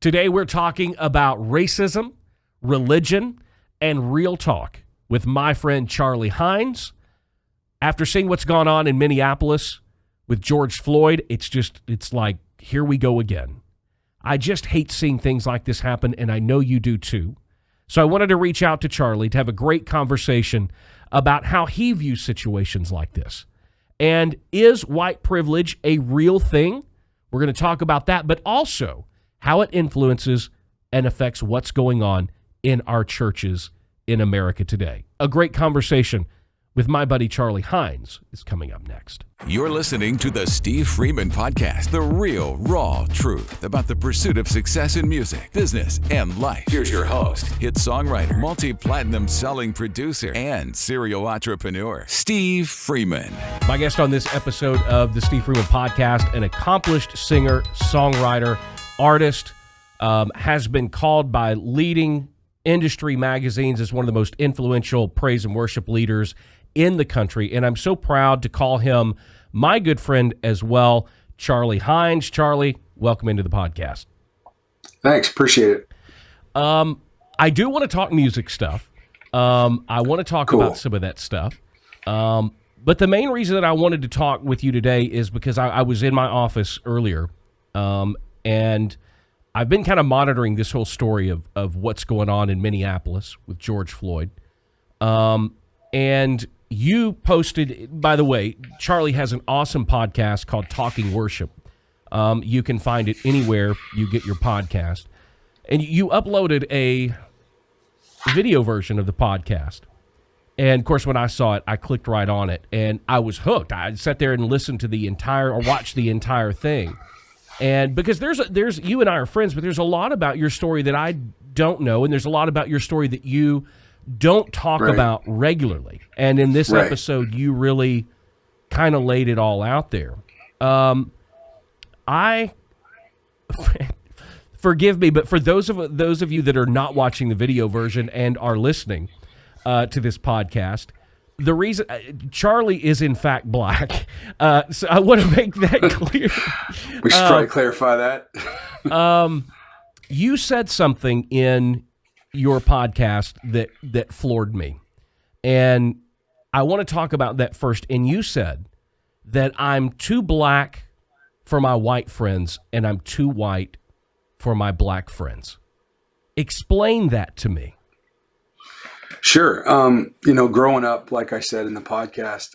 Today we're talking about racism, religion, and real talk with my friend Charlie Hines. After seeing what's gone on in Minneapolis with George Floyd, it's like, here we go again. I just hate seeing things like this happen, and I know you do too. So I wanted to reach out to Charlie to have a great conversation about how he views situations like this. And is white privilege a real thing? We're going to talk about that, but also how it influences and affects what's going on in our churches in America today. A great conversation with my buddy Charlie Hines is coming up next. You're listening to the Steve Freeman Podcast, the real, raw truth about the pursuit of success in music, business, and life. Here's your host, hit songwriter, multi-platinum selling producer, and serial entrepreneur, Steve Freeman. My guest on this episode of the Steve Freeman Podcast, an accomplished singer, songwriter, artist, has been called by leading industry magazines as one of the most influential praise and worship leaders in the country. And I'm so proud to call him my good friend as well, Charlie Hines. Charlie, welcome into the podcast. Thanks. Appreciate it. I do want to talk music stuff. I want to talk about some of that stuff. But the main reason that I wanted to talk with you today is because I was in my office earlier, and I've been kind of monitoring this whole story of what's going on in Minneapolis with George Floyd. And you posted, by the way, Charlie has an awesome podcast called Talking Worship. You can find it anywhere you get your podcast. And you uploaded a video version of the podcast. And of course, when I saw it, I clicked right on it and I was hooked. I sat there and listened to the entire, or watched the entire thing. And because there's you and I are friends, but there's a lot about your story that I don't know, and there's a lot about your story that you don't talk about regularly. And in this episode, you really kind of laid it all out there. Forgive me, but for those of you that are not watching the video version and are listening to this podcast, the reason Charlie is in fact black, so I want to make that clear. We should try to clarify that. You said something in your podcast that floored me, and I want to talk about that first. And you said that I'm too black for my white friends, and I'm too white for my black friends. Explain that to me. Sure. Growing up, like I said in the podcast,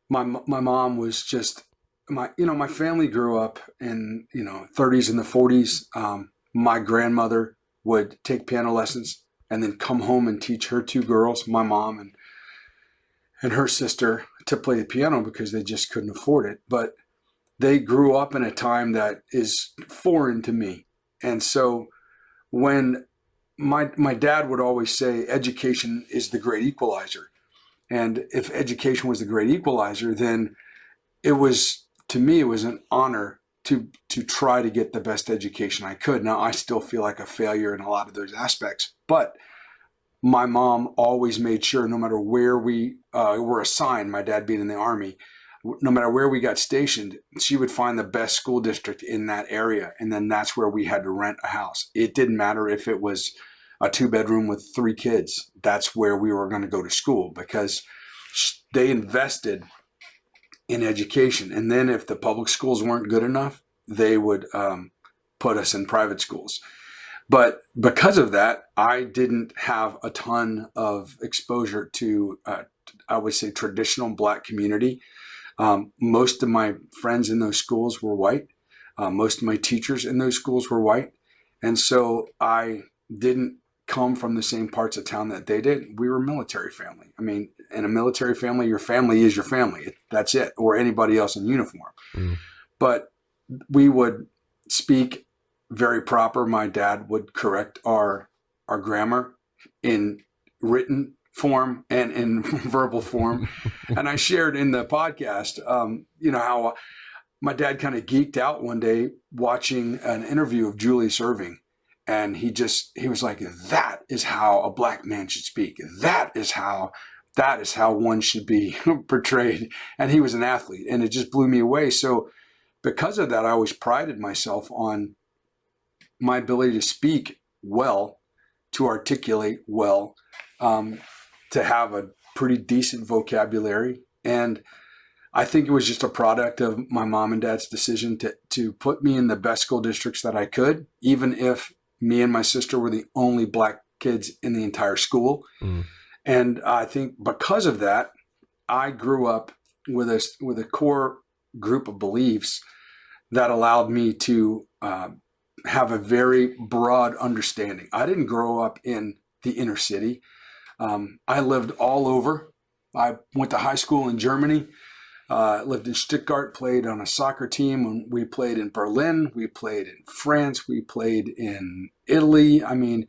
my mom was just my family grew up in, 30s and the 40s. My grandmother would take piano lessons and then come home and teach her two girls, my mom and her sister, to play the piano because they just couldn't afford it. But they grew up in a time that is foreign to me. And so when my dad would always say education is the great equalizer. And if education was the great equalizer, then it was an honor to try to get the best education I could. Now, I still feel like a failure in a lot of those aspects, but my mom always made sure, no matter where we were assigned, my dad being in the Army, no matter where we got stationed, she would find the best school district in that area. And then that's where we had to rent a house. It didn't matter if it was a 2-bedroom with 3 kids. That's where we were going to go to school because they invested in education. And then if the public schools weren't good enough, they would put us in private schools. But because of that, I didn't have a ton of exposure to, I would say, traditional black community. Most of my friends in those schools were white. Most of my teachers in those schools were white. And so I didn't come from the same parts of town that they did. We were a military family. I mean, in a military family, your family is your family. That's it, or anybody else in uniform. But we would speak very proper. My dad would correct our grammar in written form and in verbal form. And I shared in the podcast, how my dad kind of geeked out one day watching an interview of Julius Erving. And he was like, that is how a black man should speak. That is how one should be portrayed. And he was an athlete, and it just blew me away. So because of that, I always prided myself on my ability to speak well, to articulate well, to have a pretty decent vocabulary. And I think it was just a product of my mom and dad's decision to put me in the best school districts that I could, even if me and my sister were the only black kids in the entire school. And I think because of that, I grew up with a core group of beliefs that allowed me to have a very broad understanding. I didn't grow up in the inner city. I lived all over. I went to high school in Germany, lived in Stuttgart, played on a soccer team. When we played in Berlin, we played in France, we played in Italy. I mean,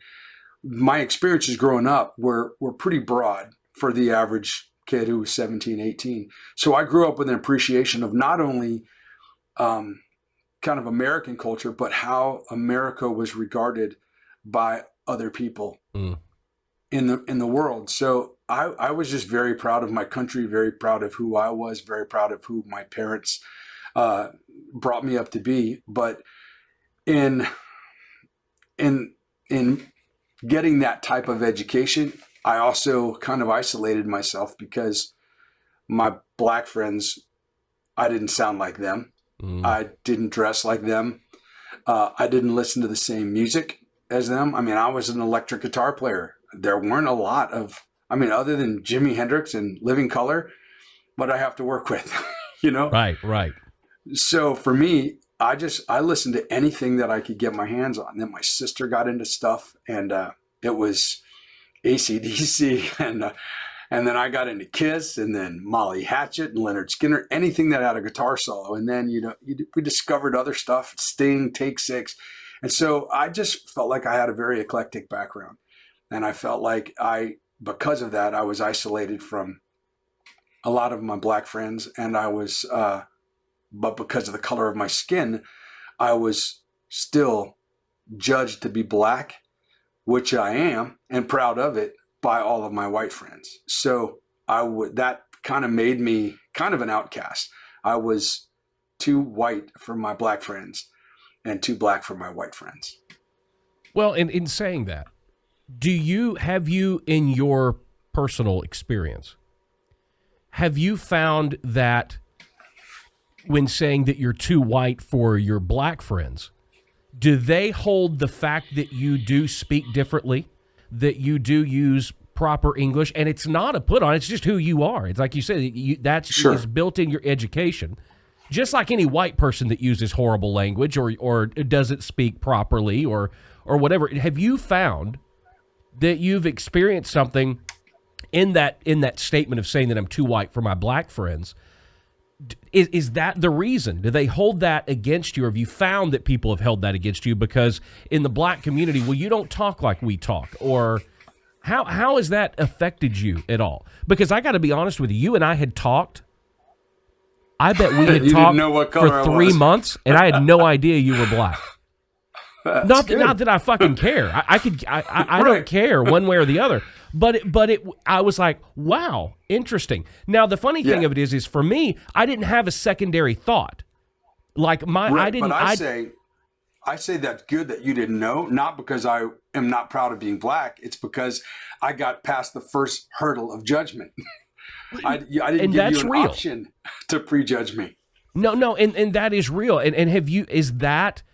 my experiences growing up were pretty broad for the average kid who was 17, 18. So I grew up with an appreciation of not only kind of American culture, but how America was regarded by other people in the world. So I was just very proud of my country, very proud of who I was, very proud of who my parents brought me up to be. But in getting that type of education, I also kind of isolated myself because my black friends, I didn't sound like them. I didn't dress like them. I didn't listen to the same music as them. I mean, I was an electric guitar player. There weren't a lot of, other than Jimi Hendrix and Living Colour, what I have to work with, you know? Right. So for me, I listened to anything that I could get my hands on. Then my sister got into stuff, and it was AC/DC, and then I got into Kiss, and then Molly Hatchet and Leonard Skinner, anything that had a guitar solo. And then, we discovered other stuff, Sting, Take Six. And so I just felt like I had a very eclectic background. And I felt like because of that, I was isolated from a lot of my black friends. And but because of the color of my skin, I was still judged to be black, which I am, and proud of it, by all of my white friends. So that kind of made me kind of an outcast. I was too white for my black friends and too black for my white friends. Well, in saying that, have you in your personal experience, have you found that when saying that you're too white for your black friends, do they hold the fact that you do speak differently, that you do use proper English, and it's not a put on, it's just who you are. It's like you said, that's is built in your education. Just like any white person that uses horrible language or doesn't speak properly or whatever. Have you found that you've experienced something in that statement of saying that I'm too white for my black friends? Is that the reason? Do they hold that against you? Or have you found that people have held that against you because in the black community, well, you don't talk like we talk? Or how has that affected you at all? Because I got to be honest with you, you and I had talked. I bet we had talked for 3 months, and I had no idea you were black. Not that I fucking care. I don't care one way or the other. But I was like, wow, interesting. Now the funny thing of it is for me, I didn't have a secondary thought. Like I say that's good that you didn't know, not because I am not proud of being black. It's because I got past the first hurdle of judgment. I didn't give you an option to prejudge me. No, and that is real. And is that,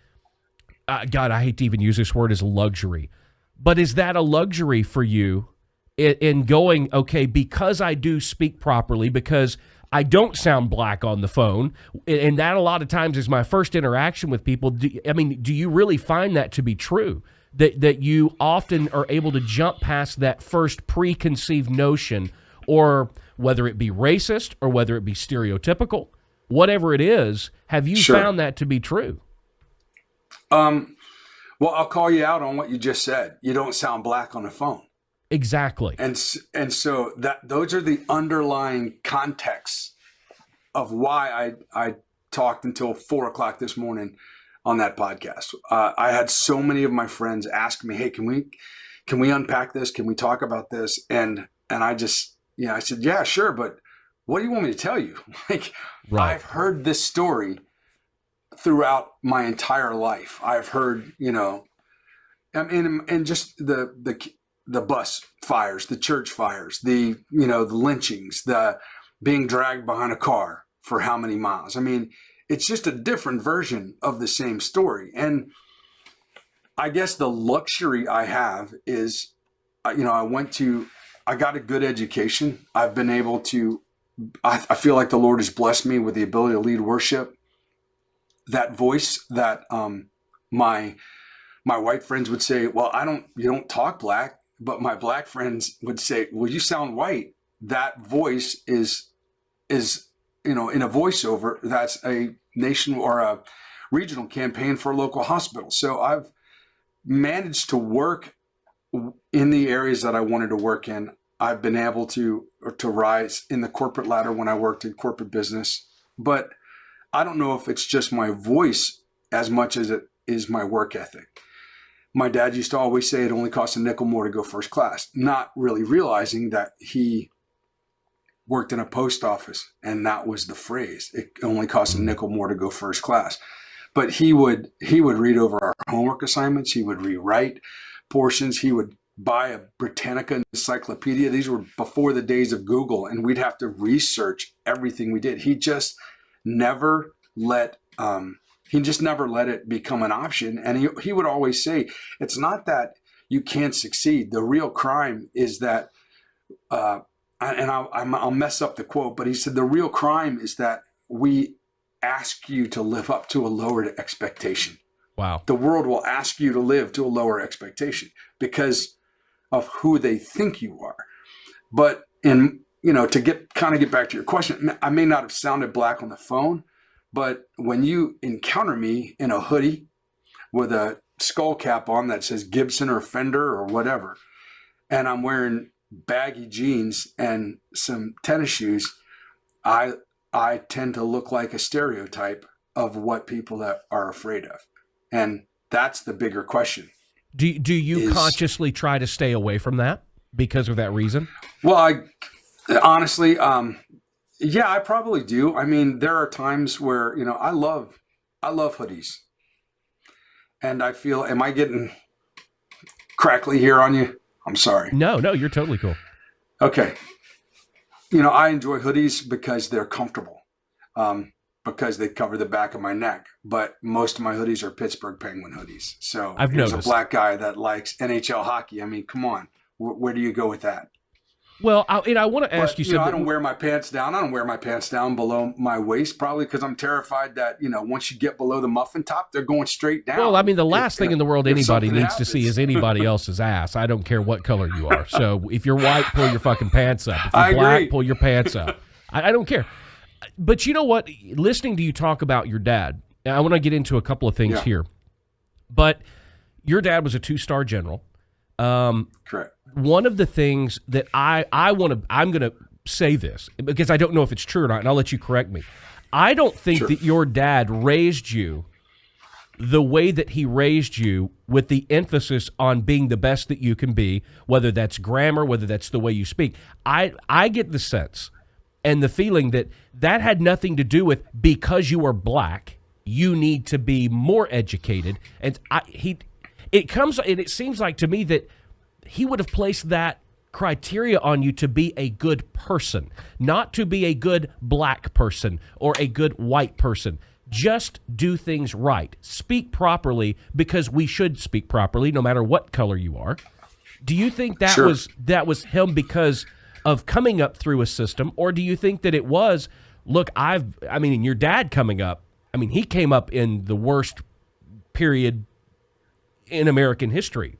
God, I hate to even use this word as luxury, but is that a luxury for you in going, okay, because I do speak properly, because I don't sound black on the phone, and that a lot of times is my first interaction with people. Do you really find that to be true? That you often are able to jump past that first preconceived notion, or whether it be racist or whether it be stereotypical, whatever it is, have you found that to be true? Well, I'll call you out on what you just said. You don't sound black on the phone. Exactly. And so those are the underlying contexts of why I talked until 4:00 this morning on that podcast. I had so many of my friends ask me, "Hey, can we unpack this? Can we talk about this?" And I just, I said, "Yeah, sure, but what do you want me to tell you?" I've heard this story throughout my entire life, I've heard, I mean, and just the bus fires, the church fires, the lynchings, the being dragged behind a car for how many miles. I mean, it's just a different version of the same story. And I guess the luxury I have is, I got a good education. I've been able to, I feel like the Lord has blessed me with the ability to lead worship. That voice that my white friends would say, well, you don't talk black, but my black friends would say, well, you sound white. That voice is in a voiceover, that's a nation or a regional campaign for a local hospital. So I've managed to work in the areas that I wanted to work in. I've been able to rise in the corporate ladder when I worked in corporate business, but I don't know if it's just my voice as much as it is my work ethic. My dad used to always say it only costs a nickel more to go first class, not really realizing that he worked in a post office and that was the phrase. It only costs a nickel more to go first class. But he would read over our homework assignments. He would rewrite portions. He would buy a Britannica encyclopedia. These were before the days of Google, and we'd have to research everything we did. He just never let it become an option. And he would always say, it's not that you can't succeed. The real crime is that, I'll mess up the quote, but he said, the real crime is that we ask you to live up to a lowered expectation. Wow. The world will ask you to live to a lower expectation because of who they think you are. But to get back to your question, I may not have sounded black on the phone, but when you encounter me in a hoodie with a skull cap on that says Gibson or Fender or whatever, and I'm wearing baggy jeans and some tennis shoes, I tend to look like a stereotype of what people that are afraid of. And that's the bigger question. Do you consciously try to stay away from that because of that reason? Well, I honestly, yeah, I probably do. I mean, there are times where, I love hoodies. And I feel, am I getting crackly here on you? I'm sorry. No, you're totally cool. Okay. I enjoy hoodies because they're comfortable, because they cover the back of my neck. But most of my hoodies are Pittsburgh Penguin hoodies. So I've here's noticed. A black guy that likes NHL hockey. I mean, come on. Where do you go with that? Well, I want to ask you something. I don't wear my pants down. I don't wear my pants down below my waist, probably because I'm terrified that, once you get below the muffin top, they're going straight down. Well, I mean, the last thing in the world anybody needs to see is anybody else's ass. I don't care what color you are. So if you're white, pull your fucking pants up. If you're black, pull your pants up. I don't care. But you know what? Listening to you talk about your dad, I want to get into a couple of things here. But your dad was a 2-star general. Correct. One of the things that I'm going to say this because I don't know if it's true or not, and I'll let you correct me. I don't think that your dad raised you the way that he raised you with the emphasis on being the best that you can be, whether that's grammar, whether that's the way you speak. I get the sense and the feeling that had nothing to do with because you are black, you need to be more educated. And it seems like to me that he would have placed that criteria on you to be a good person, not to be a good black person or a good white person. Just do things right. Speak properly because we should speak properly no matter what color you are. Do you think that was him because of coming up through a system, or do you think that it was, look, your dad coming up, he came up in the worst period in American history,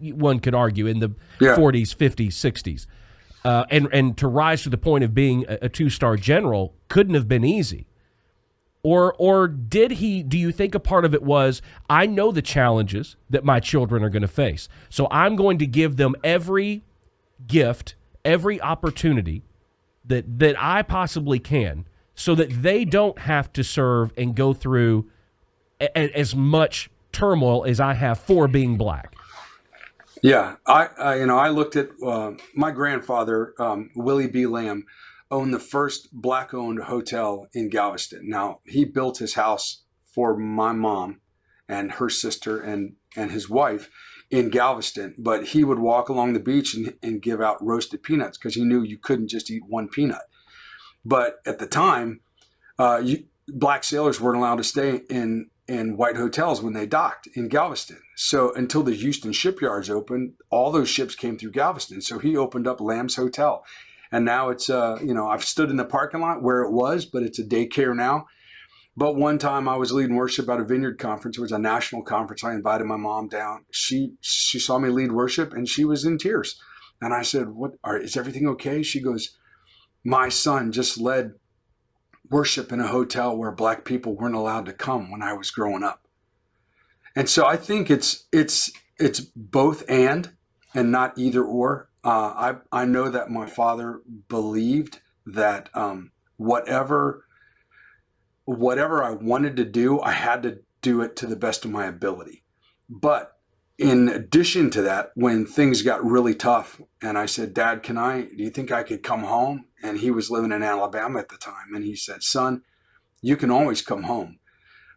one could argue, in the 40s, 50s, 60s. And to rise to the point of being a 2-star general couldn't have been easy. Or do you think a part of it was, I know the challenges that my children are going to face, so I'm going to give them every gift, every opportunity that I possibly can so that they don't have to serve and go through as much turmoil as I have for being black? Yeah, I looked at my grandfather, Willie B. Lamb, owned the first black-owned hotel in Galveston. Now, he built his house for my mom and her sister and his wife in Galveston. But he would walk along the beach and give out roasted peanuts because he knew you couldn't just eat one peanut. But at the time, black sailors weren't allowed to stay in white hotels when they docked in Galveston. So until the Houston shipyards opened, all those ships came through Galveston. So he opened up Lamb's Hotel. And now it's, I've stood in the parking lot where it was, but it's a daycare now. But one time I was leading worship at a Vineyard conference. It was a national conference. I invited my mom down. She saw me lead worship and she was in tears. And I said, is everything okay? She goes, my son just led worship in a hotel where black people weren't allowed to come when I was growing up. And so I think it's both and not either or. I know that my father believed that whatever I wanted to do, I had to do it to the best of my ability. But in addition to that, when things got really tough and I said, Dad, do you think I could come home? And he was living in Alabama at the time. And he said, son, you can always come home,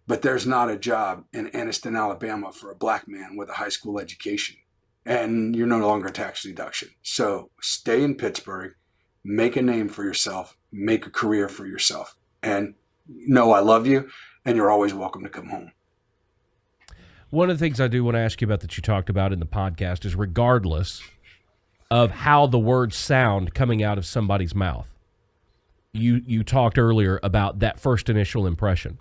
but there's not a job in Anniston, Alabama for a black man with a high school education. And you're no longer tax deduction. So stay in Pittsburgh, make a name for yourself, make a career for yourself. And know I love you, and you're always welcome to come home. One of the things I do want to ask you about that you talked about in the podcast is regardless of how the words sound coming out of somebody's mouth, you talked earlier about that first initial impression.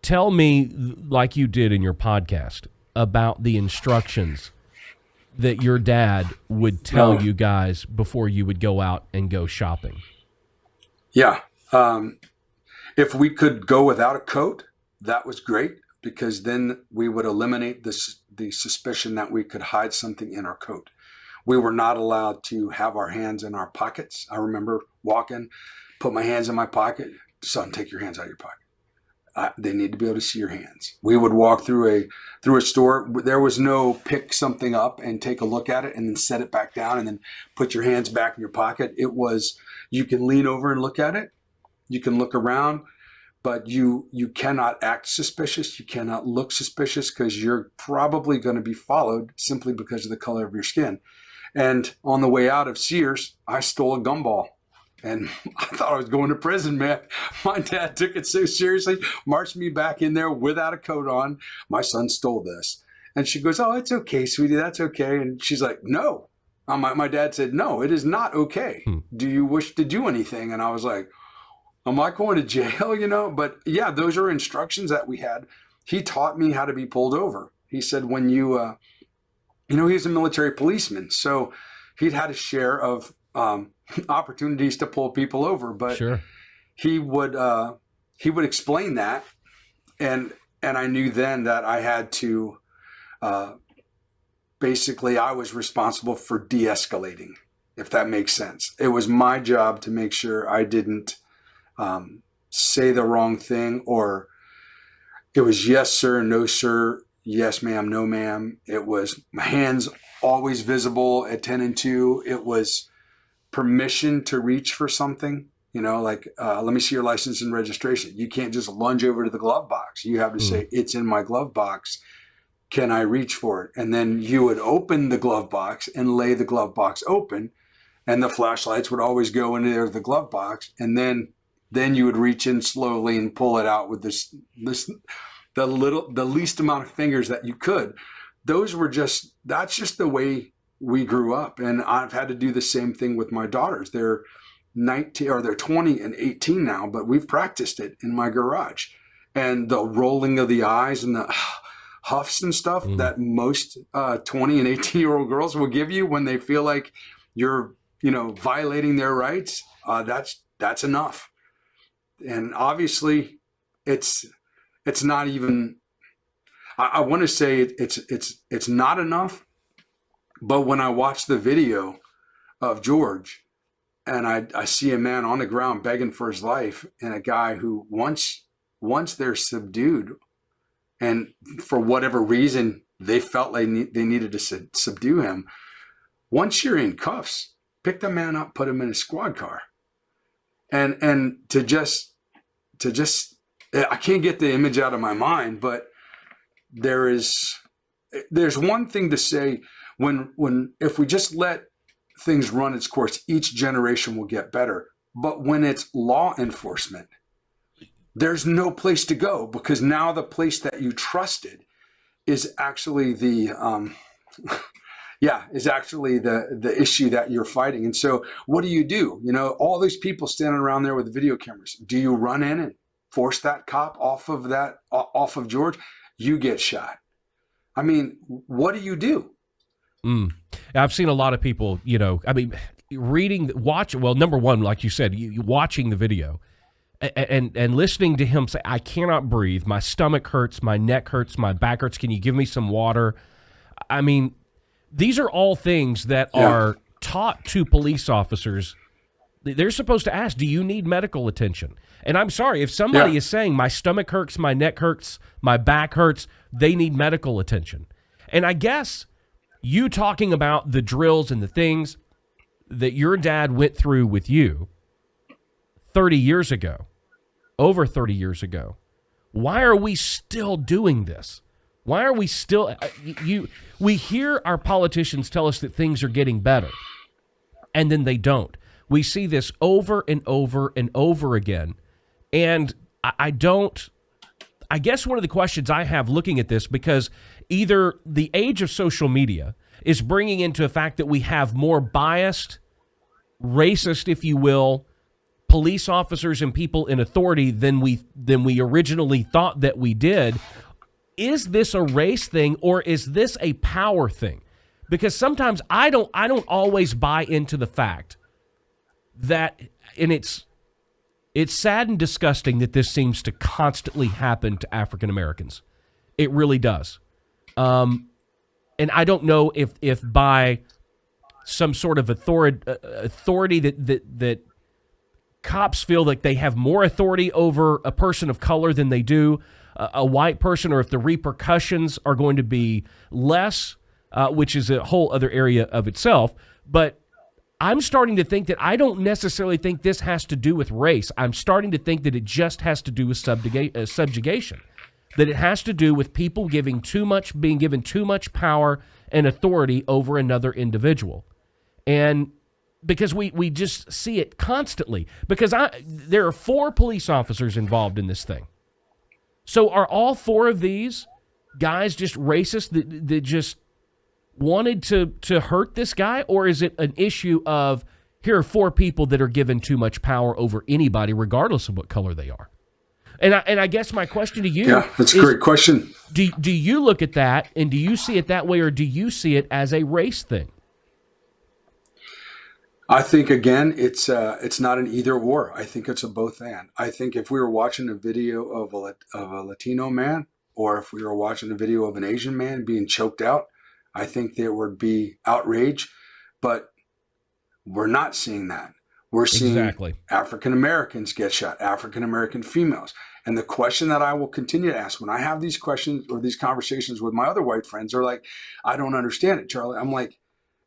Tell me, like you did in your podcast, about the instructions that your dad would tell you guys before you would go out and go shopping. Yeah. If we could go without a coat, that was great, because then we would eliminate the suspicion that we could hide something in our coat. We were not allowed to have our hands in our pockets. I remember walking, put my hands in my pocket. Son, take your hands out of your pocket. They need to be able to see your hands. We would walk through a store. There was no pick something up and take a look at it and then set it back down and then put your hands back in your pocket. It was, you can lean over and look at it. You can look around, but you cannot act suspicious. You cannot look suspicious because you're probably going to be followed simply because of the color of your skin. And on the way out of Sears, I stole a gumball. And I thought I was going to prison, man. My dad took it so seriously, marched me back in there without a coat on. My son stole this. And she goes, oh, it's okay, sweetie, that's okay. And she's like, no. My dad said, no, it is not okay. Do you wish to do anything? And I was like, am I going to jail, But yeah, those are instructions that we had. He taught me how to be pulled over. He said when he was a military policeman. So he'd had a share of opportunities to pull people over, but sure. he would explain that. And I knew then that I had to, basically I was responsible for de-escalating, if that makes sense. It was my job to make sure I didn't say the wrong thing, or it was yes, sir, no, sir, yes, ma'am, no, ma'am. It was my hands always visible at 10 and 2. It was permission to reach for something, let me see your license and registration. You can't just lunge over to the glove box. You have to say, it's in my glove box. Can I reach for it? And then you would open the glove box and lay the glove box open, and the flashlights would always go into the glove box. And then you would reach in slowly and pull it out with the least amount of fingers that you could. That's just the way we grew up. And I've had to do the same thing with my daughters. They're 19 or they're 20 and 18 now, but we've practiced it in my garage. And the rolling of the eyes and the huffs and stuff that most 20 and 18-year-old girls will give you when they feel like you're, violating their rights, that's enough. And obviously it's not even, I want to say it's not enough, but when I watch the video of George and I see a man on the ground begging for his life, and a guy who once they're subdued, and for whatever reason they felt like they needed to subdue him, once you're in cuffs, pick the man up, put him in a squad car. And to just I can't get the image out of my mind, but there's one thing to say if we just let things run its course, each generation will get better. But when it's law enforcement, there's no place to go, because now the place that you trusted is actually the issue that you're fighting. And so what do? You know, all these people standing around there with the video cameras. Do you run in and force that cop off of George? You get shot. I mean, what do you do? I've seen a lot of people, you know, I mean, number one, like you said, you watching the video and listening to him say, I cannot breathe. My stomach hurts. My neck hurts. My back hurts. Can you give me some water? I mean, these are all things that are taught to police officers. They're supposed to ask, do you need medical attention? And I'm sorry, if somebody is saying my stomach hurts, my neck hurts, my back hurts, they need medical attention. And I guess you talking about the drills and the things that your dad went through with you 30 years ago, over 30 years ago, why are we still doing this? Why are we still, we hear our politicians tell us that things are getting better, and then they don't. We see this over and over and over again. And I guess one of the questions I have looking at this, because either the age of social media is bringing into a fact that we have more biased, racist, if you will, police officers and people in authority than we originally thought that we did. Is this a race thing, or is this a power thing? Because sometimes I don't always buy into the fact that, and it's sad and disgusting that this seems to constantly happen to African Americans. It really does. And I don't know if by some sort of authority that cops feel like they have more authority over a person of color than they do a white person, or if the repercussions are going to be less, which is a whole other area of itself. But I'm starting to think that I don't necessarily think this has to do with race. I'm starting to think that it just has to do with subjugation, that it has to do with people being given too much power and authority over another individual. And because we just see it constantly, because there are 4 police officers involved in this thing. So are all 4 of these guys just racist that just wanted to hurt this guy? Or is it an issue of, here are 4 people that are given too much power over anybody, regardless of what color they are? And I guess my question to you, that's a great question. Do you look at that, and do you see it that way, or do you see it as a race thing? I think, again, it's not an either or. I think it's a both and. I think if we were watching a video of a Latino man, or if we were watching a video of an Asian man being choked out, I think there would be outrage. But we're not seeing that. We're seeing African Americans get shot, African American females. And the question that I will continue to ask when I have these questions or these conversations with my other white friends are like, I don't understand it, Charlie. I'm like,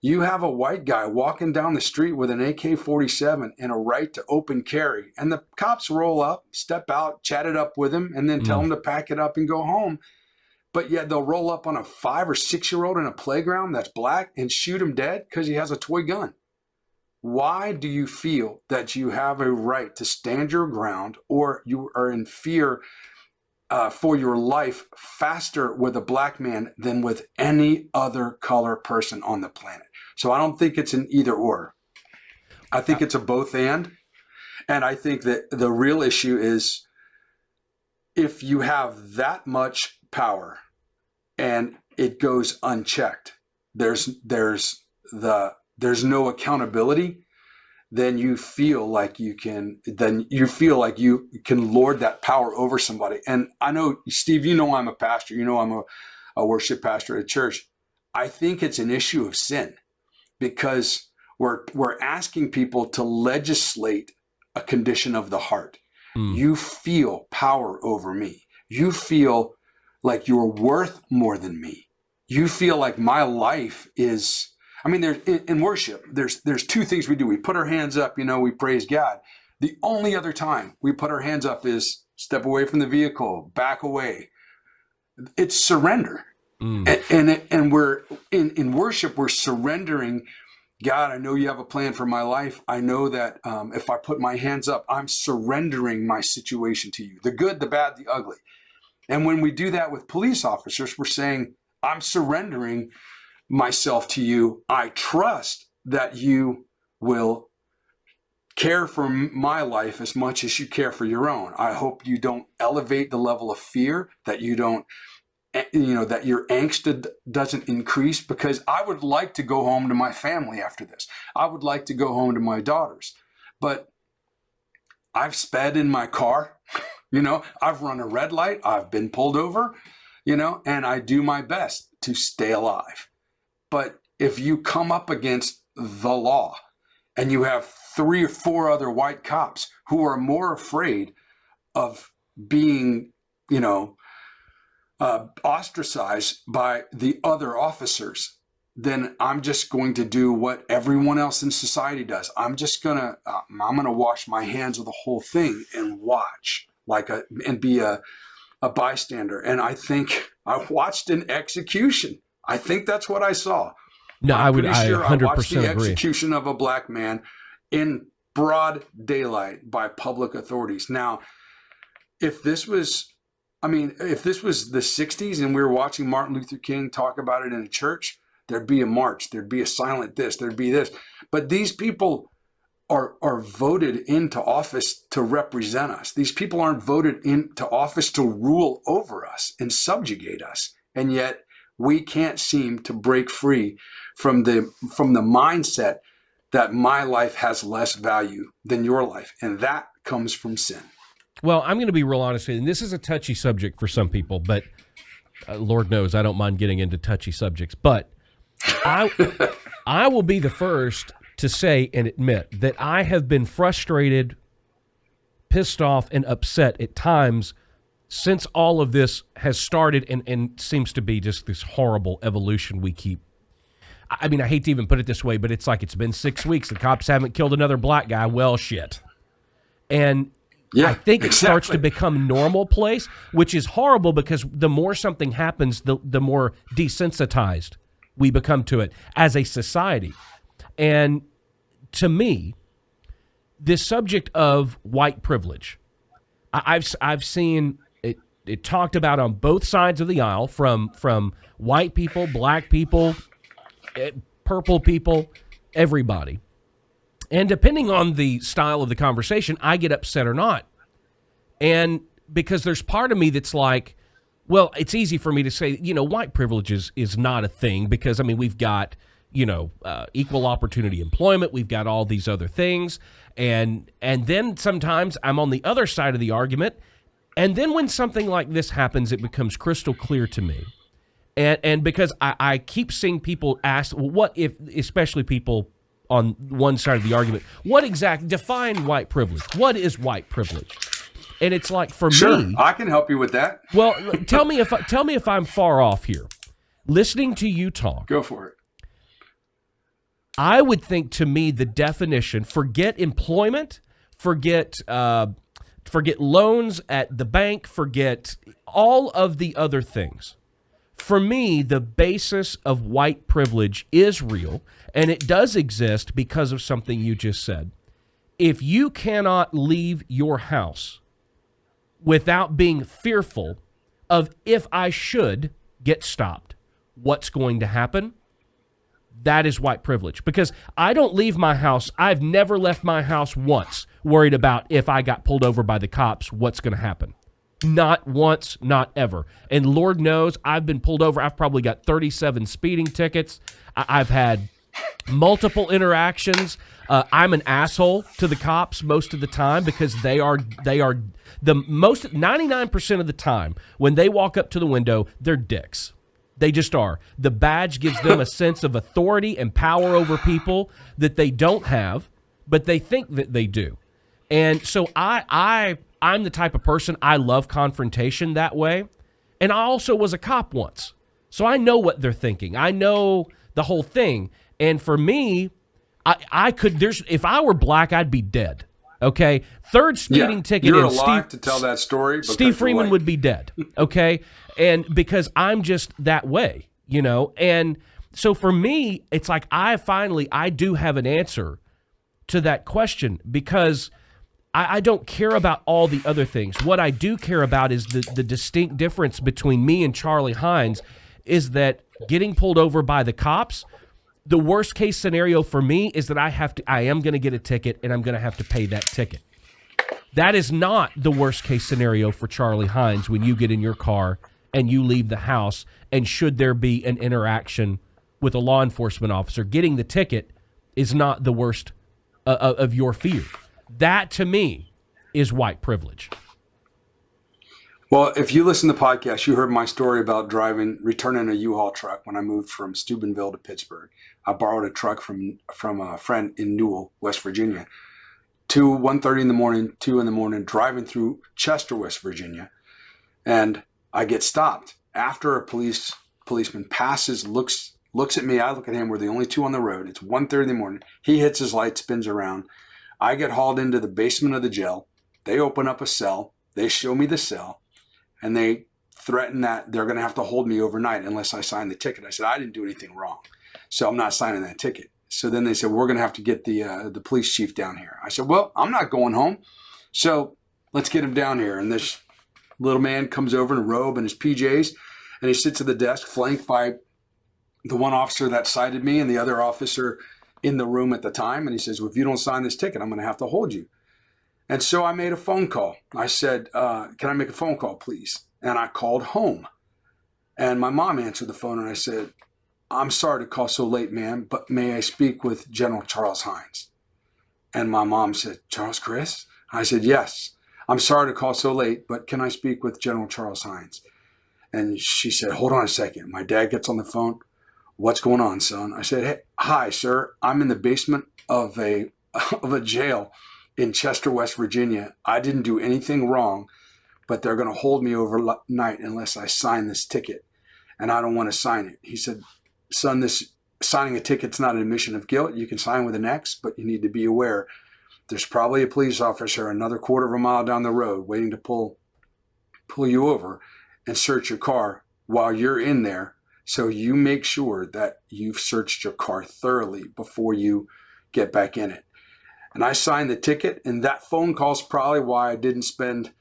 you have a white guy walking down the street with an AK-47 and a right to open carry, and the cops roll up, step out, chat it up with him, and then tell him to pack it up and go home. But yet they'll roll up on a 5 or 6-year-old in a playground that's black and shoot him dead because he has a toy gun. Why do you feel that you have a right to stand your ground, or you are in fear for your life faster with a black man than with any other color person on the planet? So I don't think it's an either or. I think it's a both and. And I think that the real issue is, if you have that much power and it goes unchecked, there's no accountability, then you feel like you can lord that power over somebody. And I know, Steve, you know I'm a pastor, you know I'm a worship pastor at church. I think it's an issue of sin, because we're asking people to legislate a condition of the heart. You feel power over me. You feel like you're worth more than me. You feel like my life is, I mean, in worship, there's 2 things we do. We put our hands up, we praise God. The only other time we put our hands up is step away from the vehicle, back away. It's surrender. And we're in worship, we're surrendering. God, I know you have a plan for my life. I know that if I put my hands up, I'm surrendering my situation to you, the good, the bad, the ugly. And when we do that with police officers, we're saying, I'm surrendering myself to you. I trust that you will care for my life as much as you care for your own. I hope you don't elevate the level of fear, that you don't, that your angst doesn't increase, because I would like to go home to my family after this. I would like to go home to my daughters, but I've sped in my car, I've run a red light, I've been pulled over, and I do my best to stay alive. But if you come up against the law and you have 3 or 4 other white cops who are more afraid of being, ostracized by the other officers, then I'm just going to do what everyone else in society does. I'm gonna wash my hands of the whole thing and watch and be a bystander. And I think I watched an execution. I think that's what I saw. No, I'm pretty I sure 100% I watched the agree. execution of a black man in broad daylight by public authorities. Now, if this was the 60s and we were watching Martin Luther King talk about it in a church, there'd be a march, there'd be a silent this, there'd be this. But these people are voted into office to represent us. These people aren't voted into office to rule over us and subjugate us. And yet we can't seem to break free from the mindset that my life has less value than your life. And that comes from sin. Well, I'm going to be real honest with you, and this is a touchy subject for some people, but Lord knows I don't mind getting into touchy subjects. But I will be the first to say and admit that I have been frustrated, pissed off, and upset at times since all of this has started and seems to be just this horrible evolution we keep. I mean, I hate to even put it this way, but it's like it's been 6 weeks. The cops haven't killed another black guy. Well, shit. And yeah, I think it starts to become normal place, which is horrible because the more something happens, the more desensitized we become to it as a society. And to me, this subject of white privilege, I've seen it talked about on both sides of the aisle, from white people, black people, purple people, everybody. And depending on the style of the conversation, I get upset or not. And because there's part of me that's like, well, it's easy for me to say, white privilege is not a thing because, I mean, we've got, equal opportunity employment. We've got all these other things. And then sometimes I'm on the other side of the argument. And then when something like this happens, it becomes crystal clear to me. And because I keep seeing people ask, well, what if, especially people on one side of the argument, define white privilege. What is white privilege? And it's like, for me, I can help you with that. Well, tell me if I'm far off here. Listening to you talk, go for it. I would think, to me, the definition, forget employment, forget loans at the bank, forget all of the other things. For me, the basis of white privilege is real, and it does exist because of something you just said. If you cannot leave your house without being fearful of, if I should get stopped, what's going to happen, that is white privilege. Because I don't leave my house. I've never left my house once worried about, if I got pulled over by the cops, what's going to happen. Not once, not ever. And Lord knows I've been pulled over. I've probably got 37 speeding tickets. I've had multiple interactions. I'm an asshole to the cops most of the time because they are the most, 99% of the time when they walk up to the window, they're dicks. They just are. The badge gives them a sense of authority and power over people that they don't have, but they think that they do. And so I'm the type of person, I love confrontation that way. And I also was a cop once. So I know what they're thinking. I know the whole thing. And for me, if I were black, I'd be dead. Okay, third speeding ticket. You're and alive to tell that story. Steve Freeman would be dead. Okay, and because I'm just that way, and so for me, it's like I do have an answer to that question because I don't care about all the other things. What I do care about is the distinct difference between me and Charlie Hines is that getting pulled over by the cops. The worst case scenario for me is that I am going to get a ticket and I'm going to have to pay that ticket. That is not the worst case scenario for Charlie Hines when you get in your car and you leave the house, and should there be an interaction with a law enforcement officer, getting the ticket is not the worst of your fear. That to me is white privilege. Well, if you listen to the podcast, you heard my story about returning a U-Haul truck when I moved from Steubenville to Pittsburgh. I borrowed a truck from a friend in Newell, West Virginia. 1:30 in the morning, 2 in the morning, driving through Chester, West Virginia. And I get stopped after a policeman passes, looks at me. I look at him. We're the only two on the road. It's 1:30 in the morning. He hits his light, spins around. I get hauled into the basement of the jail. They open up a cell. They show me the cell. And they threaten that they're going to have to hold me overnight unless I sign the ticket. I said, I didn't do anything wrong, so I'm not signing that ticket. So then they said, we're going to have to get the police chief down here. I said, well, I'm not going home, so let's get him down here. And this little man comes over in a robe and his PJs, and he sits at the desk flanked by the one officer that cited me and the other officer in the room at the time. And he says, well, if you don't sign this ticket, I'm going to have to hold you. And so I made a phone call. I said, can I make a phone call, please? And I called home. And my mom answered the phone, and I said, I'm sorry to call so late, ma'am, but may I speak with General Charles Hines? And my mom said, Charles Chris? I said, yes. I'm sorry to call so late, but can I speak with General Charles Hines? And she said, hold on a second. My dad gets on the phone. What's going on, son? I said, hey, hi, sir. I'm in the basement of a jail in Chester, West Virginia. I didn't do anything wrong, but they're going to hold me overnight unless I sign this ticket, and I don't want to sign it. He said, son, this signing a ticket's not an admission of guilt. You can sign with an X, but you need to be aware there's probably a police officer another quarter of a mile down the road waiting to pull you over and search your car while you're in there. So you make sure that you've searched your car thoroughly before you get back in it. And I signed the ticket, and that phone call is probably why I didn't spend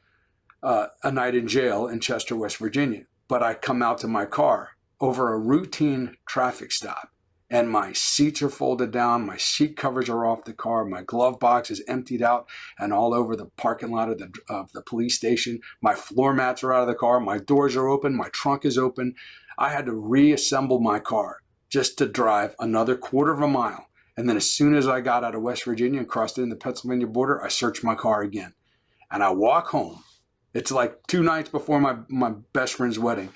a night in jail in Chester, West Virginia. But I come out to my car over a routine traffic stop, and my seats are folded down, my seat covers are off the car, my glove box is emptied out and all over the parking lot of the police station. My floor mats are out of the car, my doors are open, my trunk is open. I had to reassemble my car just to drive another quarter of a mile. And then as soon as I got out of West Virginia and crossed into the Pennsylvania border, I searched my car again. And I walk home. It's like 2 nights before my best friend's wedding.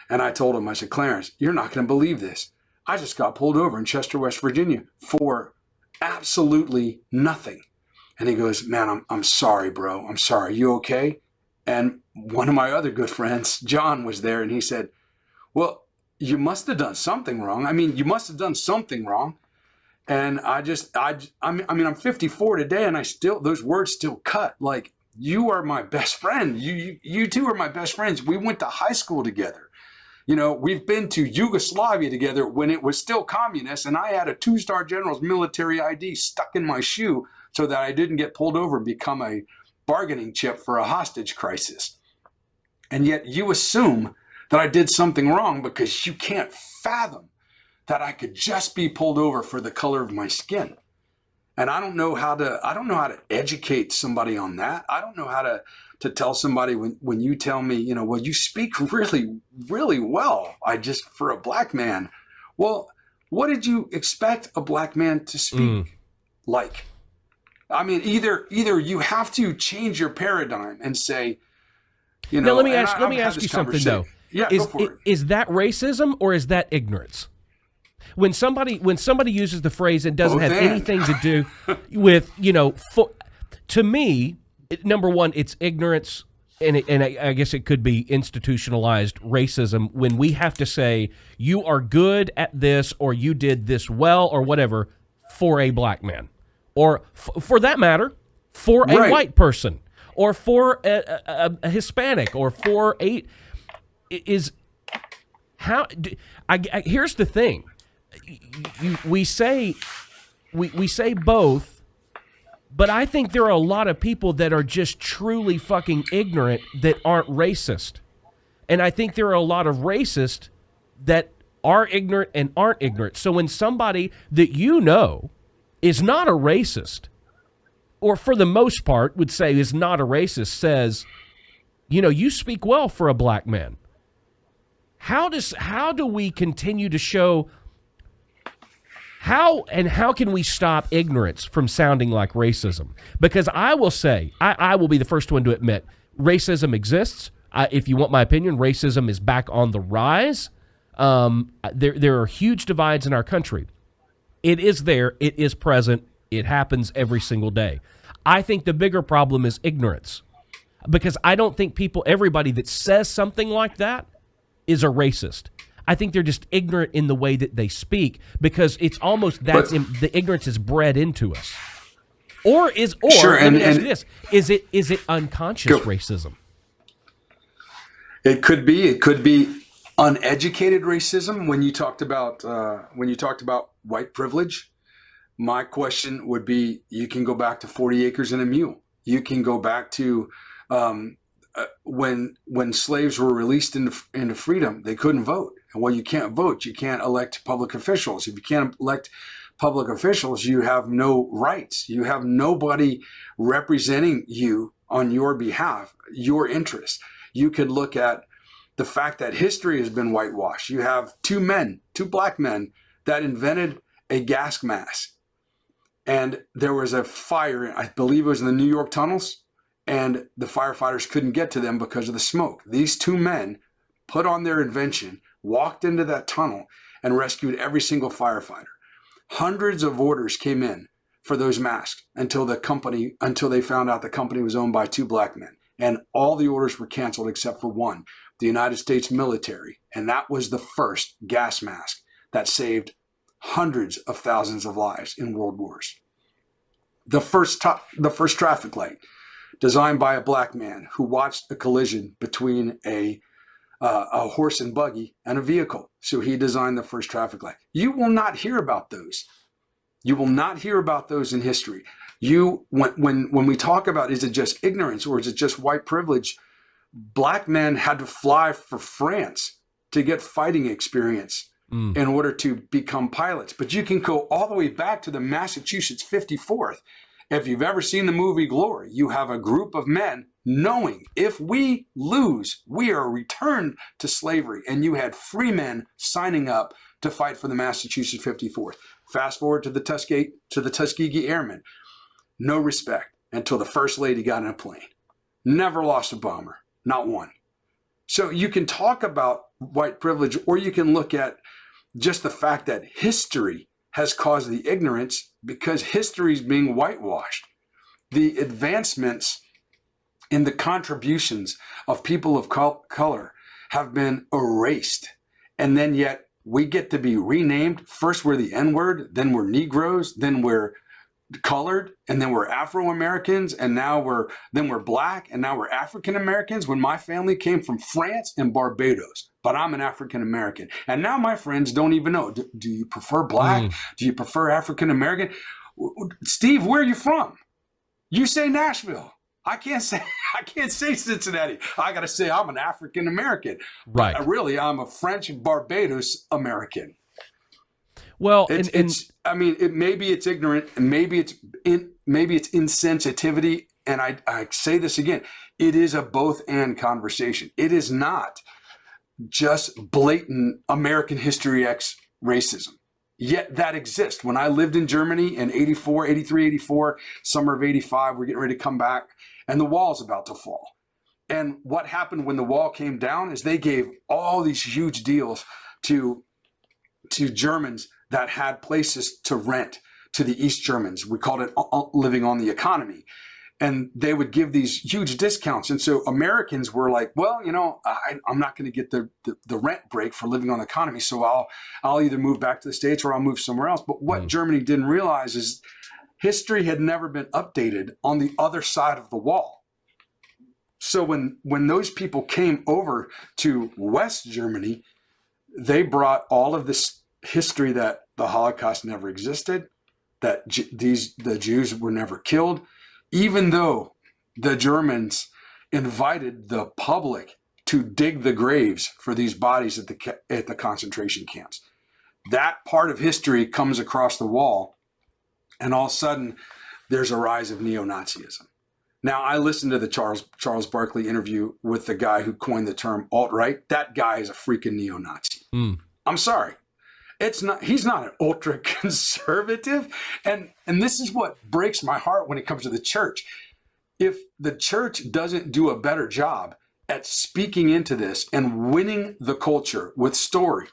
And I told him, I said, Clarence, you're not going to believe this. I just got pulled over in Chester, West Virginia for absolutely nothing. And he goes, man, I'm sorry, bro. I'm sorry. You okay? And one of my other good friends, John, was there, and he said, well, you must have done something wrong. I mean, you must have done something wrong. And I'm 54 today, and those words still cut. Like, you are my best friend. You two are my best friends. We went to high school together. We've been to Yugoslavia together when it was still communist, and I had a 2-star general's military ID stuck in my shoe so that I didn't get pulled over and become a bargaining chip for a hostage crisis. And yet you assume that I did something wrong because you can't fathom that I could just be pulled over for the color of my skin. And I don't know how to educate somebody on that. I don't know how to tell somebody when you tell me, well, you speak really, really well. For a black man. Well, what did you expect a black man to speak like? I mean, either you have to change your paradigm and say, Now, let me ask you something though. Yeah, go for it. Is that racism or is that ignorance? When somebody uses the phrase and doesn't have anything to do with, to me, number one, it's ignorance, and I guess it could be institutionalized racism when we have to say you are good at this or you did this well or whatever for a black man. Or for that matter, for a Right. white person or for a Hispanic or for a is how here's the thing. We say both, but I think there are a lot of people that are just truly fucking ignorant that aren't racist. And I think there are a lot of racists that are ignorant and aren't ignorant. So when somebody that you know is not a racist, or for the most part would say is not a racist, says, you know, you speak well for a black man. How do we continue to show how can we stop ignorance from sounding like racism? Because I will say, I will be the first one to admit, racism exists. If you want my opinion, racism is back on the rise. There are huge divides in our country. It is there. It is present. It happens every single day. I think the bigger problem is ignorance, because I don't think everybody that says something like that is a racist. I think they're just ignorant in the way that they speak, because it's almost the ignorance is bred into us. Sure, let me ask you this: is it unconscious racism? It could be uneducated racism. When you talked about white privilege, my question would be: you can go back to 40 acres and a mule. You can go back to when slaves were released into freedom, they couldn't vote. And when you can't vote, you can't elect public officials. If you can't elect public officials, you have no rights. You have nobody representing you on your behalf, your interests. You could look at the fact that history has been whitewashed. You have two black men that invented a gas mask. And there was a fire, I believe it was in the New York tunnels, and the firefighters couldn't get to them because of the smoke. These two men put on their invention, walked into that tunnel, and rescued every single firefighter. Hundreds of orders came in for those masks until they found out the company was owned by two black men. And all the orders were canceled except for one, the United States military. And that was the first gas mask that saved hundreds of thousands of lives in world wars. The first traffic light, designed by a black man who watched a collision between a horse and buggy and a vehicle. So he designed the first traffic light. You will not hear about those. You will not hear about those in history. When we talk about, is it just ignorance or is it just white privilege? Black men had to fly for France to get fighting experience in order to become pilots. But you can go all the way back to the Massachusetts 54th. If you've ever seen the movie Glory, you have a group of men knowing if we lose, we are returned to slavery. And you had free men signing up to fight for the Massachusetts 54th. Fast forward to the Tuskegee Airmen. No respect until the First Lady got in a plane. Never lost a bomber, not one. So you can talk about white privilege, or you can look at just the fact that history has caused the ignorance because history is being whitewashed. The advancements in the contributions of people of color have been erased. And then yet we get to be renamed. First we're the N-word, then we're Negroes, then we're colored, and then we're Afro-Americans, and now we're black, and now we're African-Americans, when my family came from France and Barbados, but I'm an African-American. And now my friends don't even know, do you prefer black? Do you prefer African-American? Steve, where are you from? You say Nashville. I can't say Cincinnati. I got to say I'm an African-American. Right. But really, I'm a French Barbados American. Well, maybe it's ignorant, and maybe it's insensitivity. And I say this again, it is a both and conversation. It is not just blatant American history X racism. Yet that exists. When I lived in Germany in 83, 84, summer of 85, we're getting ready to come back, and the wall's about to fall. And what happened when the wall came down is they gave all these huge deals to Germans that had places to rent, to the East Germans. We called it living on the economy. And they would give these huge discounts. And so Americans were like, well, I'm not going to get the rent break for living on the economy. So I'll either move back to the States or I'll move somewhere else. But what Germany didn't realize is history had never been updated on the other side of the wall. So when those people came over to West Germany, they brought all of this history that the Holocaust never existed, that the Jews were never killed, even though the Germans invited the public to dig the graves for these bodies at the concentration camps. That part of history comes across the wall, and all of a sudden, there's a rise of neo-Nazism. Now, I listened to the Charles Barkley interview with the guy who coined the term alt-right. That guy is a freaking neo-Nazi. I'm sorry. He's not an ultra-conservative. And this is what breaks my heart when it comes to the church. If the church doesn't do a better job at speaking into this and winning the culture with story,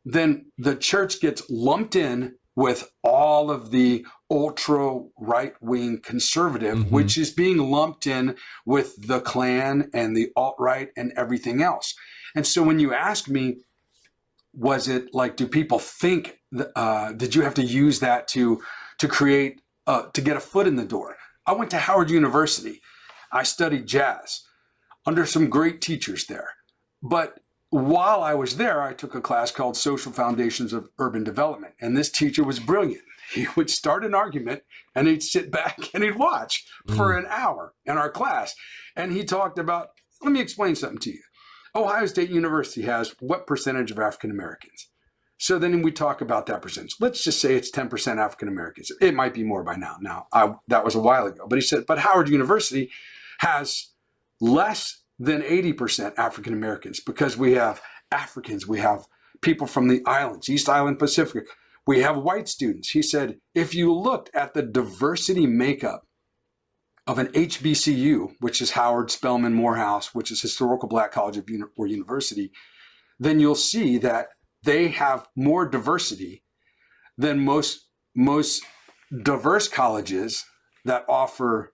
then the church gets lumped in with all of the ultra right-wing conservative, which is being lumped in with the Klan and the alt-right and everything else. And so when you ask me, was it like, do people think, did you have to use that to create, to get a foot in the door? I went to Howard University. I studied jazz under some great teachers there. But while I was there, I took a class called Social Foundations of Urban Development. And this teacher was brilliant. He would start an argument and he'd sit back and he'd watch for an hour in our class. And he talked about, let me explain something to you. Ohio State University has what percentage of African Americans? So then we talk about that percentage. Let's just say it's 10% African Americans. It might be more by now. That was a while ago. But he said, but Howard University has less than 80% African Americans because we have Africans, we have people from the islands, East Island Pacific. We have white students. He said, if you looked at the diversity makeup of an HBCU, which is Howard Spelman Morehouse, which is Historical Black College or University, then you'll see that they have more diversity than most diverse colleges that offer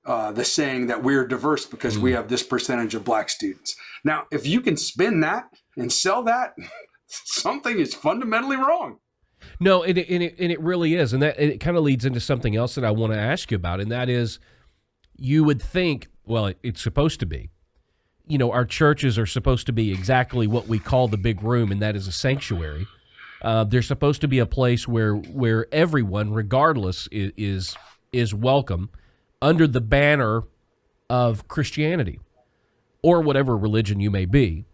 the saying that we're diverse because we have this percentage of black students. Now, if you can spin that and sell that, something is fundamentally wrong. No, and it really is. And it kind of leads into something else that I want to ask you about, and that is, you would think, well, it's supposed to be, our churches are supposed to be exactly what we call the big room, and that is a sanctuary. They're supposed to be a place where everyone, regardless, is welcome under the banner of Christianity or whatever religion you may be.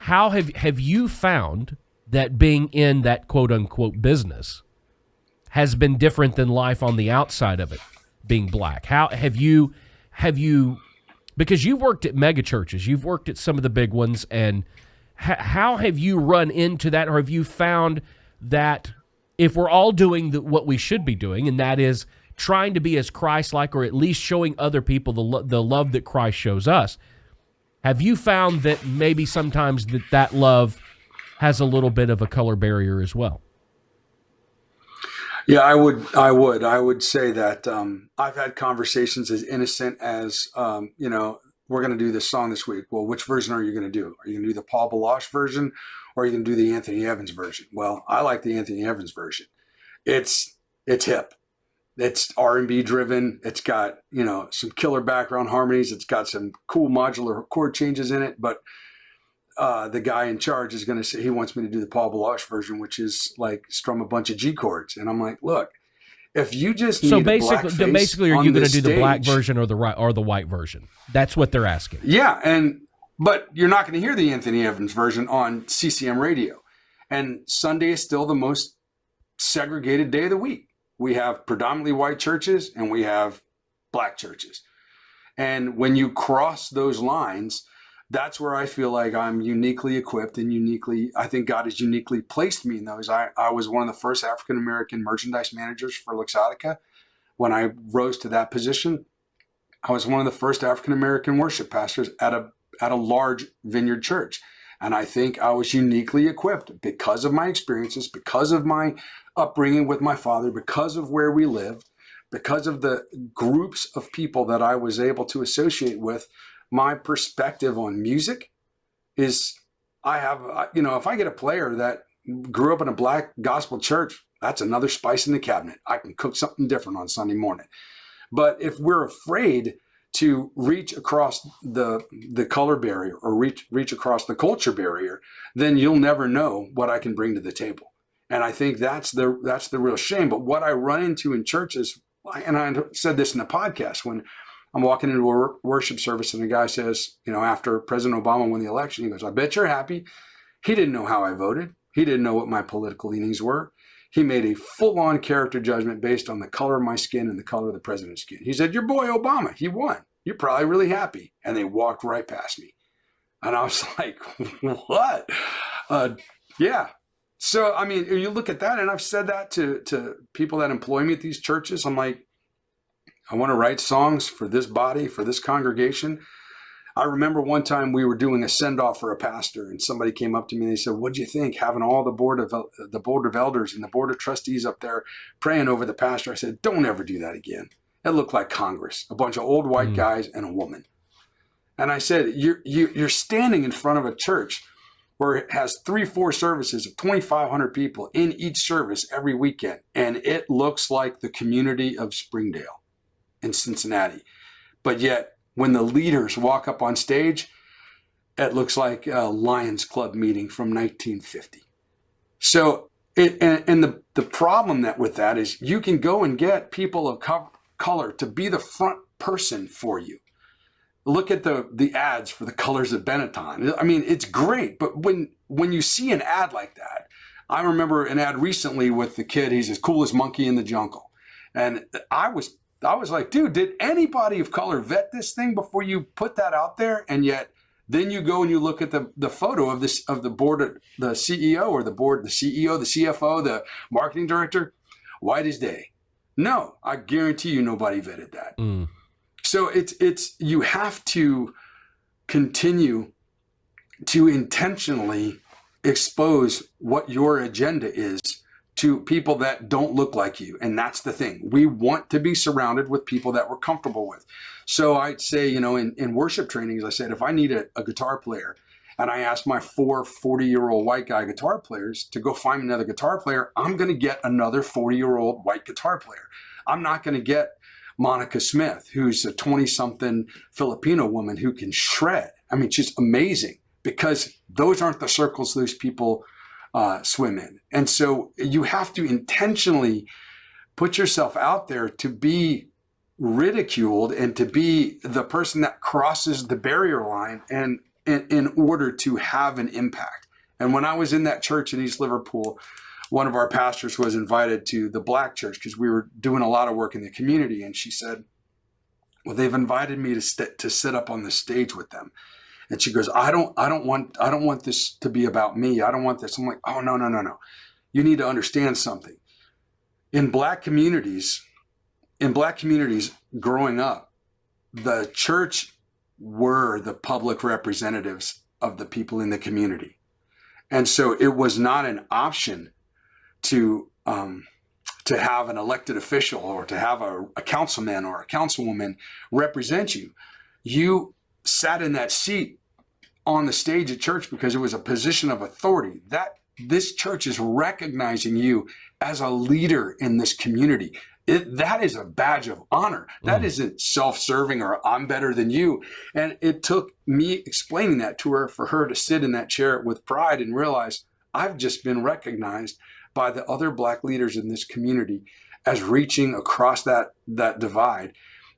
How have you found that being in that quote-unquote business has been different than life on the outside of it, being black? How have you, because you've worked at mega churches, you've worked at some of the big ones, and how have you run into that, or have you found that if we're all doing what we should be doing, and that is trying to be as Christ-like, or at least showing other people the love that Christ shows us, have you found that maybe sometimes that love has a little bit of a color barrier as well? Yeah, I would say that I've had conversations as innocent as, we're going to do this song this week. Well, which version are you going to do? Are you going to do the Paul Baloche version, or are you going to do the Anthony Evans version? Well, I like the Anthony Evans version. It's hip. It's R&B driven. It's got, some killer background harmonies. It's got some cool modular chord changes in it, but the guy in charge is going to say he wants me to do the Paul Baloche version, which is like strum a bunch of G chords. And I'm like, look, if you just need basically, are you going to do the black version or the white version? That's what they're asking. Yeah, but you're not going to hear the Anthony Evans version on CCM radio. And Sunday is still the most segregated day of the week. We have predominantly white churches and we have black churches. And when you cross those lines, that's where I feel like I'm uniquely equipped and I think God has uniquely placed me in those. I was one of the first African-American merchandise managers for Luxottica. When I rose to that position, I was one of the first African-American worship pastors at a large vineyard church. And I think I was uniquely equipped because of my experiences, because of my upbringing with my father, because of where we lived, because of the groups of people that I was able to associate with. My perspective on music is, if I get a player that grew up in a black gospel church, That's another spice in the cabinet. I can cook something different on Sunday morning. But if we're afraid to reach across the color barrier or reach across the culture barrier, then you'll never know what I can bring to the table. And I think that's the real shame. But what I run into in churches, and I said this in the podcast, when I'm walking into a worship service and the guy says, after President Obama won the election, he goes, "I bet you're happy." He didn't know how I voted. He didn't know what my political leanings were. He made a full-on character judgment based on the color of my skin and the color of the president's skin. He said, "Your boy Obama, he won. You're probably really happy." And they walked right past me. And I was like, what? Yeah. So, I mean, you look at that, and I've said that to people that employ me at these churches. I'm like, I want to write songs for this body, for this congregation. I remember one time we were doing a send-off for a pastor, and somebody came up to me and they said, "What'd you think, having all the board of elders and the board of trustees up there praying over the pastor?" I said, "Don't ever do that again. It looked like Congress, a bunch of old white guys and a woman." And I said, you're standing in front of a church where it has 3-4 services of 2,500 people in each service every weekend, and it looks like the community of Springdale in Cincinnati. But yet, when the leaders walk up on stage, it looks like a Lions Club meeting from 1950. So, the problem with that is you can go and get people of color to be the front person for you. Look at the ads for the colors of Benetton. I mean, it's great, but when you see an ad like that, I remember an ad recently with the kid, he's as cool as monkey in the jungle. And I was like, dude, did anybody of color vet this thing before you put that out there? And yet then you go and you look at the photo of the board, the CEO or the board, the CEO, the CFO, the marketing director, white as day. No, I guarantee you nobody vetted that. So it's you have to continue to intentionally expose what your agenda is to people that don't look like you. And that's the thing. We want to be surrounded with people that we're comfortable with. So I'd say, in worship trainings, I said, if I need a guitar player and I ask my 4 40-year-old white guy guitar players to go find another guitar player, I'm going to get another 40-year-old white guitar player. I'm not going to get Monica Smith, who's a 20-something Filipino woman who can shred. I mean, she's amazing, because those aren't the circles those people swim in. And so you have to intentionally put yourself out there to be ridiculed and to be the person that crosses the barrier line and in order to have an impact. And when I was in that church in East Liverpool, one of our pastors was invited to the black church because we were doing a lot of work in the community. And she said, "Well, they've invited me to sit up on the stage with them." And she goes, I don't want this to be about me. I don't want this. I'm like, "Oh, no. You need to understand something. In black communities growing up, the church were the public representatives of the people in the community. And so it was not an option to have an elected official or to have a councilman or a councilwoman represent you. You sat in that seat on the stage at church because it was a position of authority. That this church is recognizing you as a leader in this community. That is a badge of honor. That isn't self-serving or I'm better than you. And it took me explaining that to her for her to sit in that chair with pride and realize I've just been recognized by the other black leaders in this community as reaching across that divide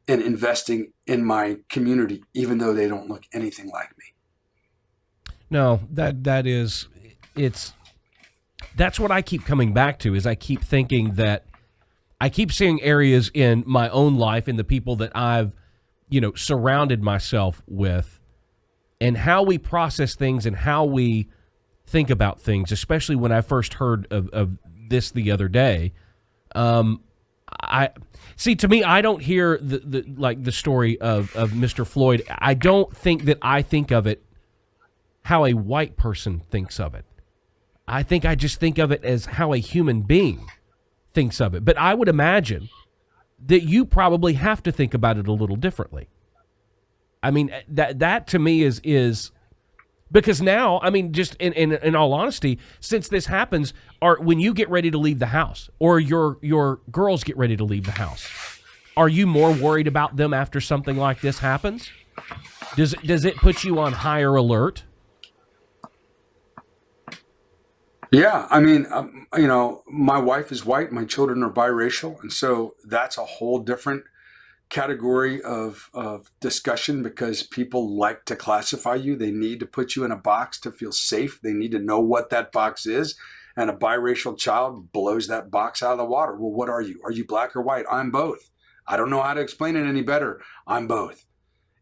and investing in my community, even though they don't look anything like me. No, that's what I keep coming back to, is I keep thinking that I keep seeing areas in my own life and the people that I've, surrounded myself with, and how we process things and how we think about things, especially when I first heard of this the other day. To me, I don't hear the story of Mr. Floyd. I don't think that I think of it how a white person thinks of it. I think I just think of it as how a human being thinks of it. But I would imagine that you probably have to think about it a little differently. I mean, that to me is Because now, I mean, just in all honesty, since this happens, when you get ready to leave the house, or your girls get ready to leave the house, are you more worried about them after something like this happens? Does it put you on higher alert? Yeah, I mean, my wife is white, my children are biracial, and so that's a whole different category of discussion, because people like to classify you. They need to put you in a box to feel safe. They need to know what that box is. And a biracial child blows that box out of the water. Well, what are you? Are you black or white? I'm both. I don't know how to explain it any better. I'm both.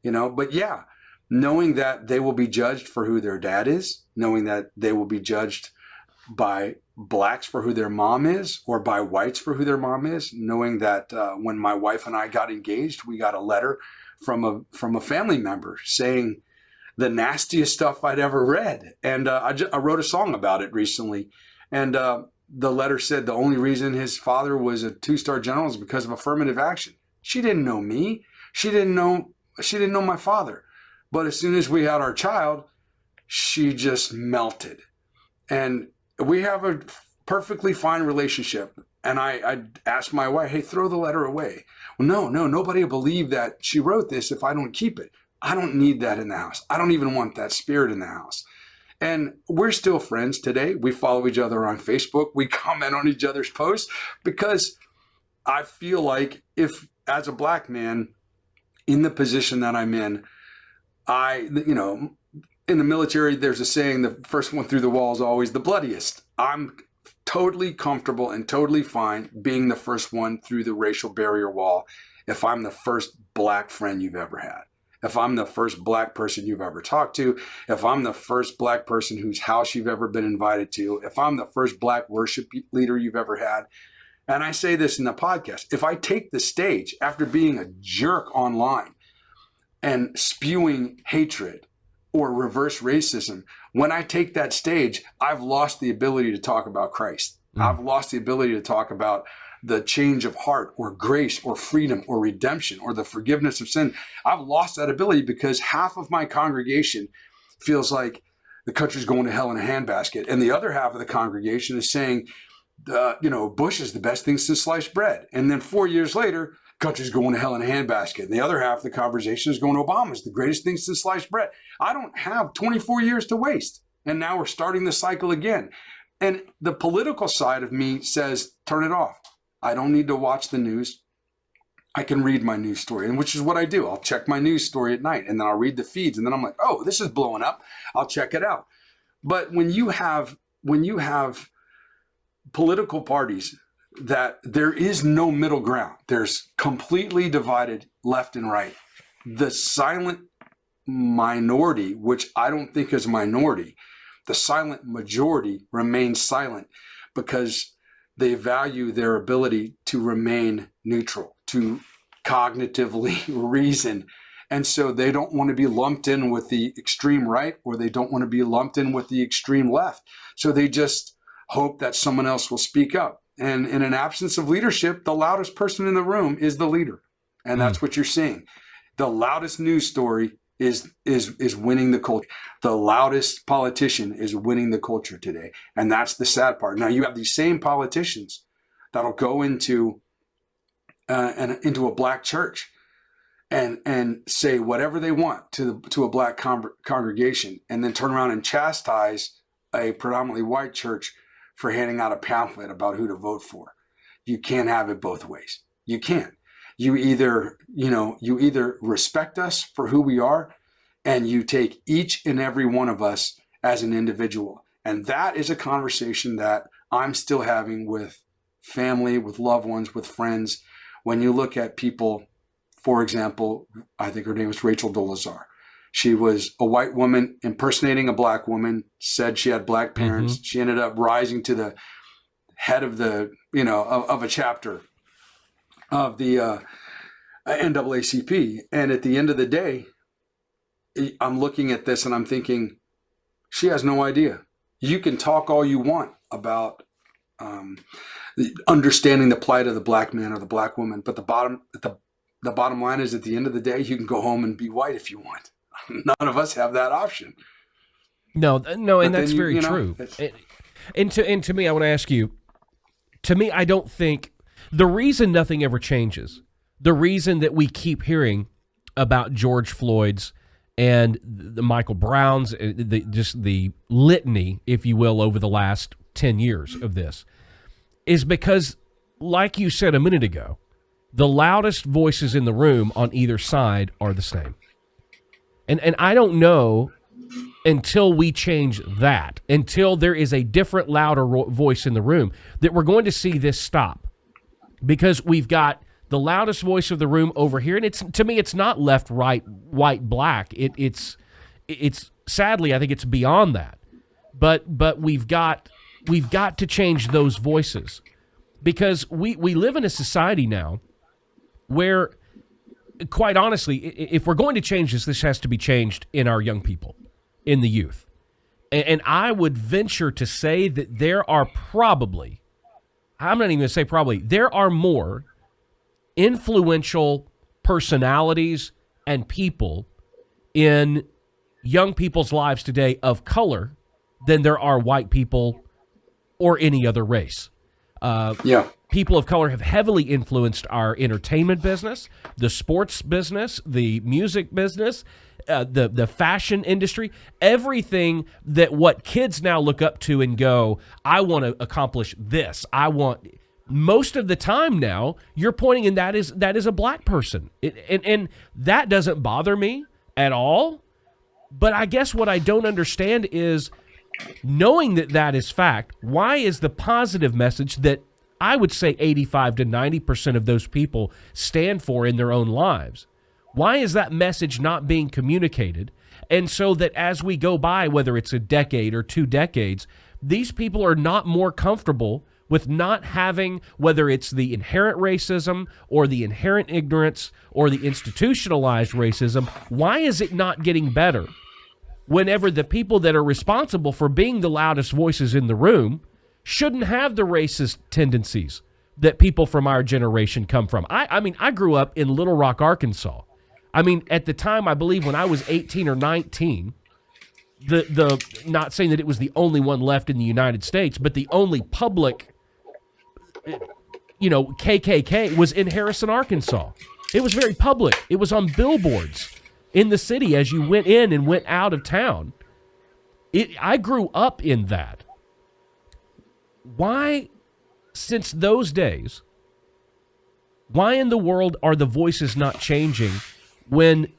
But yeah, knowing that they will be judged for who their dad is, knowing that they will be judged by blacks for who their mom is, or by whites for who their mom is, knowing that when my wife and I got engaged, we got a letter from a family member saying the nastiest stuff I'd ever read. And I wrote a song about it recently. And the letter said the only reason his father was a 2-star general is because of affirmative action. She didn't know me. She didn't know my father. But as soon as we had our child, she just melted. And we have a perfectly fine relationship. And I asked my wife, hey, throw the letter away. Well, no, nobody will believe that she wrote this if I don't keep it. I don't need that in the house. I don't even want that spirit in the house. And we're still friends today. We follow each other on Facebook. We comment on each other's posts, because I feel like if, as a black man in the position that I'm in, in the military, there's a saying, the first one through the wall is always the bloodiest. I'm totally comfortable and totally fine being the first one through the racial barrier wall if I'm the first black friend you've ever had, if I'm the first black person you've ever talked to, if I'm the first black person whose house you've ever been invited to, if I'm the first black worship leader you've ever had. And I say this in the podcast, if I take the stage after being a jerk online and spewing hatred or reverse racism, when I take that stage, I've lost the ability to talk about Christ. I've lost the ability to talk about the change of heart, or grace, or freedom, or redemption, or the forgiveness of sin. I've lost that ability because half of my congregation feels like the country's going to hell in a handbasket. And the other half of the congregation is saying, Bush is the best thing since sliced bread. And then 4 years later, country's going to hell in a handbasket. And the other half of the conversation is going, Obama's the greatest thing since sliced bread. I don't have 24 years to waste. And now we're starting the cycle again. And the political side of me says, turn it off. I don't need to watch the news. I can read my news story, and which is what I do. I'll check my news story at night, and then I'll read the feeds, and then I'm like, oh, this is blowing up. I'll check it out. But when you have political parties that there is no middle ground, there's completely divided left and right. The silent minority, which I don't think is a minority, the silent majority remains silent because they value their ability to remain neutral, to cognitively reason. And so they don't want to be lumped in with the extreme right, or they don't want to be lumped in with the extreme left. So they just hope that someone else will speak up. And in an absence of leadership, the loudest person in the room is the leader. And that's what you're seeing. The loudest news story is winning the culture. The loudest politician is winning the culture today. And that's the sad part. Now you have these same politicians that'll go into a black church and say whatever they want to a black congregation, and then turn around and chastise a predominantly white church for handing out a pamphlet about who to vote for. You can't have it both ways. You can't. You either respect us for who we are, and you take each and every one of us as an individual. And that is a conversation that I'm still having with family, with loved ones, with friends. When you look at people, for example, I think her name was Rachel Dolezal. She was a white woman impersonating a black woman, said she had black parents. Mm-hmm. She ended up rising to the head of of a chapter of the NAACP. And at the end of the day, I'm looking at this and I'm thinking, she has no idea. You can talk all you want about understanding the plight of the black man or the black woman, but the bottom line is, at the end of the day, you can go home and be white if you want. None of us have that option. No, But and that's then very you know, true. And to me, I want to ask you, to me, I don't think the reason nothing ever changes, the reason that we keep hearing about George Floyd's and the Michael Brown's, just the litany, if you will, over the last 10 years of this, is because, like you said a minute ago, the loudest voices in the room on either side are the same. And I don't know, until we change that, until there is a different, louder voice in the room, that we're going to see this stop. Because we've got the loudest voice of the room over here, and it's, to me, it's not left, right, white, black. It's sadly, I think it's beyond that. But we've got to change those voices, because we live in a society now where, quite honestly, if we're going to change this has to be changed in our young people, in the youth. And I would venture to say that there are probably, I'm not even going to say probably, there are more influential personalities and people in young people's lives today of color than there are white people or any other race. People of color have heavily influenced our entertainment business, the sports business, the music business, the fashion industry, everything that what kids now look up to and go, I want to accomplish this. Most of the time now, you're pointing, and that is a black person. And that doesn't bother me at all. But I guess what I don't understand is, knowing that is fact, why is the positive message that I would say 85 to 90% of those people stand for in their own lives, why is that message not being communicated? And so that as we go by, whether it's a decade or 2 decades, these people are not more comfortable with not having, whether it's the inherent racism or the inherent ignorance or the institutionalized racism, why is it not getting better whenever the people that are responsible for being the loudest voices in the room shouldn't have the racist tendencies that people from our generation come from? I mean, I grew up in Little Rock, Arkansas. I mean, at the time, I believe when I was 18 or 19, the not saying that it was the only one left in the United States, but the only public, KKK was in Harrison, Arkansas. It was very public. It was on billboards in the city as you went in and went out of town. I grew up in that. Why, since those days, why in the world are the voices not changing when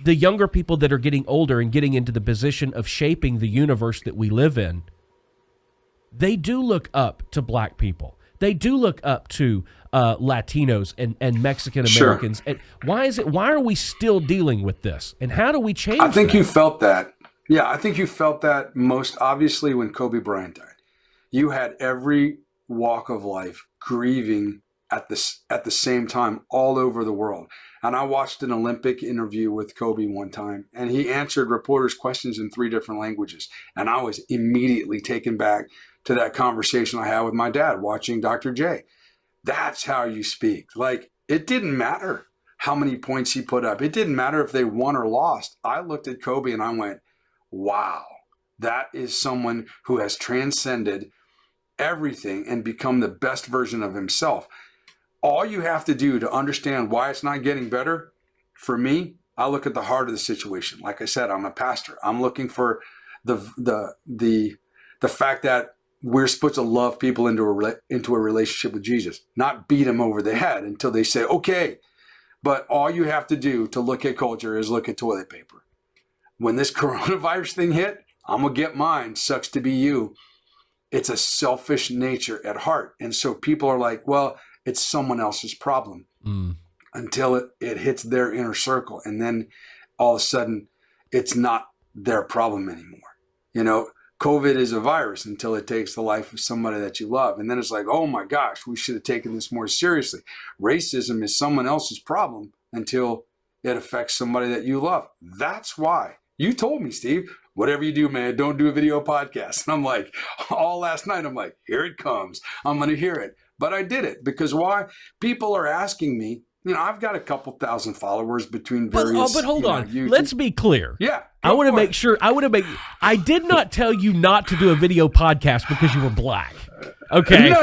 the younger people that are getting older and getting into the position of shaping the universe that we live in, they do look up to black people. They do look up to Latinos and Mexican Americans. Sure. And why are we still dealing with this? And how do we change I think that? you felt that. Yeah, I think you felt that most obviously when Kobe Bryant died. You had every walk of life grieving at the same time all over the world. And I watched an Olympic interview with Kobe one time, and he answered reporters' questions in 3 different languages. And I was immediately taken back to that conversation I had with my dad watching Dr. J. That's how you speak. Like, it didn't matter how many points he put up. It didn't matter if they won or lost. I looked at Kobe and I went, wow, that is someone who has transcended everything and become the best version of himself. All you have to do to understand why it's not getting better, for me, I look at the heart of the situation. Like I said, I'm a pastor. I'm looking for the fact that we're supposed to love people into a relationship with Jesus, not beat them over the head until they say, okay. But all you have to do to look at culture is look at toilet paper. When this coronavirus thing hit, I'm going to get mine. Sucks to be you. It's a selfish nature at heart. And so people are like, well, it's someone else's problem until it hits their inner circle. And then all of a sudden, it's not their problem anymore. COVID is a virus until it takes the life of somebody that you love. And then it's like, oh my gosh, we should have taken this more seriously. Racism is someone else's problem until it affects somebody that you love. That's why. You told me, Steve, whatever you do, man, don't do a video podcast. And I'm like, all last night, I'm like, here it comes. I'm going to hear it. But I did it because why? People are asking me, I've got a couple thousand followers between various. But hold on. Let's be clear. Yeah. I want to make sure. I did not tell you not to do a video podcast because you were black. Okay. No.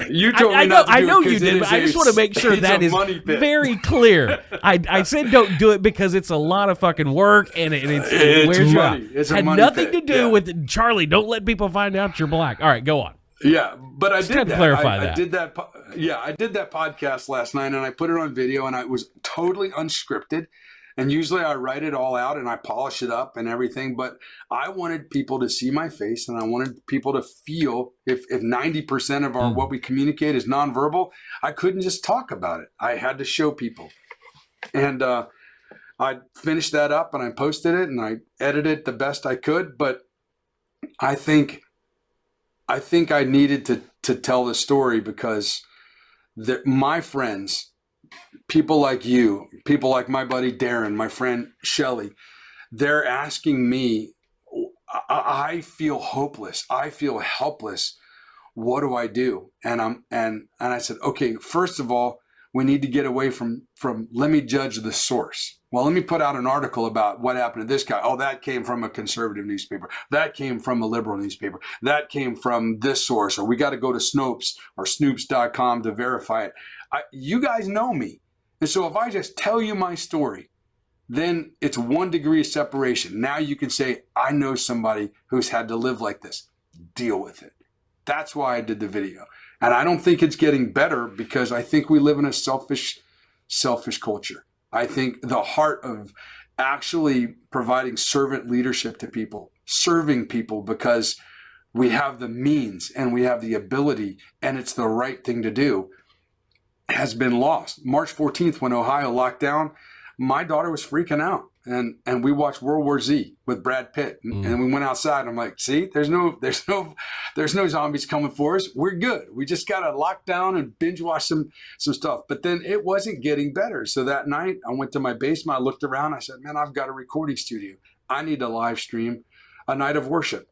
You told me not to do it. I know you did, but I just want to make sure that is very clear. I said don't do it because it's a lot of fucking work and it wears you out. It had nothing to do with Charlie. Don't let people find out you're black. All right, go on. Yeah, but I did that. Clarify that. I did that. Yeah, I did that podcast last night, and I put it on video, and I was totally unscripted. And usually I write it all out and I polish it up and everything, but I wanted people to see my face, and I wanted people to feel if 90% of what we communicate is nonverbal, I couldn't just talk about it. I had to show people. And I finished that up and I posted it and I edited it the best I could, but I think I needed to tell the story because my friends, people like you, people like my buddy Darren, my friend Shelly, they're asking me, I feel hopeless. I feel helpless. What do I do? And I said, okay, first of all, we need to get away from let me judge the source. Well, let me put out an article about what happened to this guy. Oh, that came from a conservative newspaper. That came from a liberal newspaper. That came from this source. Or we got to go to Snopes or Snoops.com to verify it. You guys know me. And so if I just tell you my story, then it's 1 degree of separation. Now you can say, I know somebody who's had to live like this. Deal with it. That's why I did the video. And I don't think it's getting better because I think we live in a selfish culture. I think the heart of actually providing servant leadership to people, serving people because we have the means and we have the ability and it's the right thing to do, has been lost. March 14th, when Ohio locked down, my daughter was freaking out. And we watched World War Z with Brad Pitt. And we went outside and I'm like, see, there's no zombies coming for us. We're good. We just got to lock down and binge watch some stuff. But then it wasn't getting better. So that night I went to my basement. I looked around. I said, man, I've got a recording studio. I need to live stream a night of worship.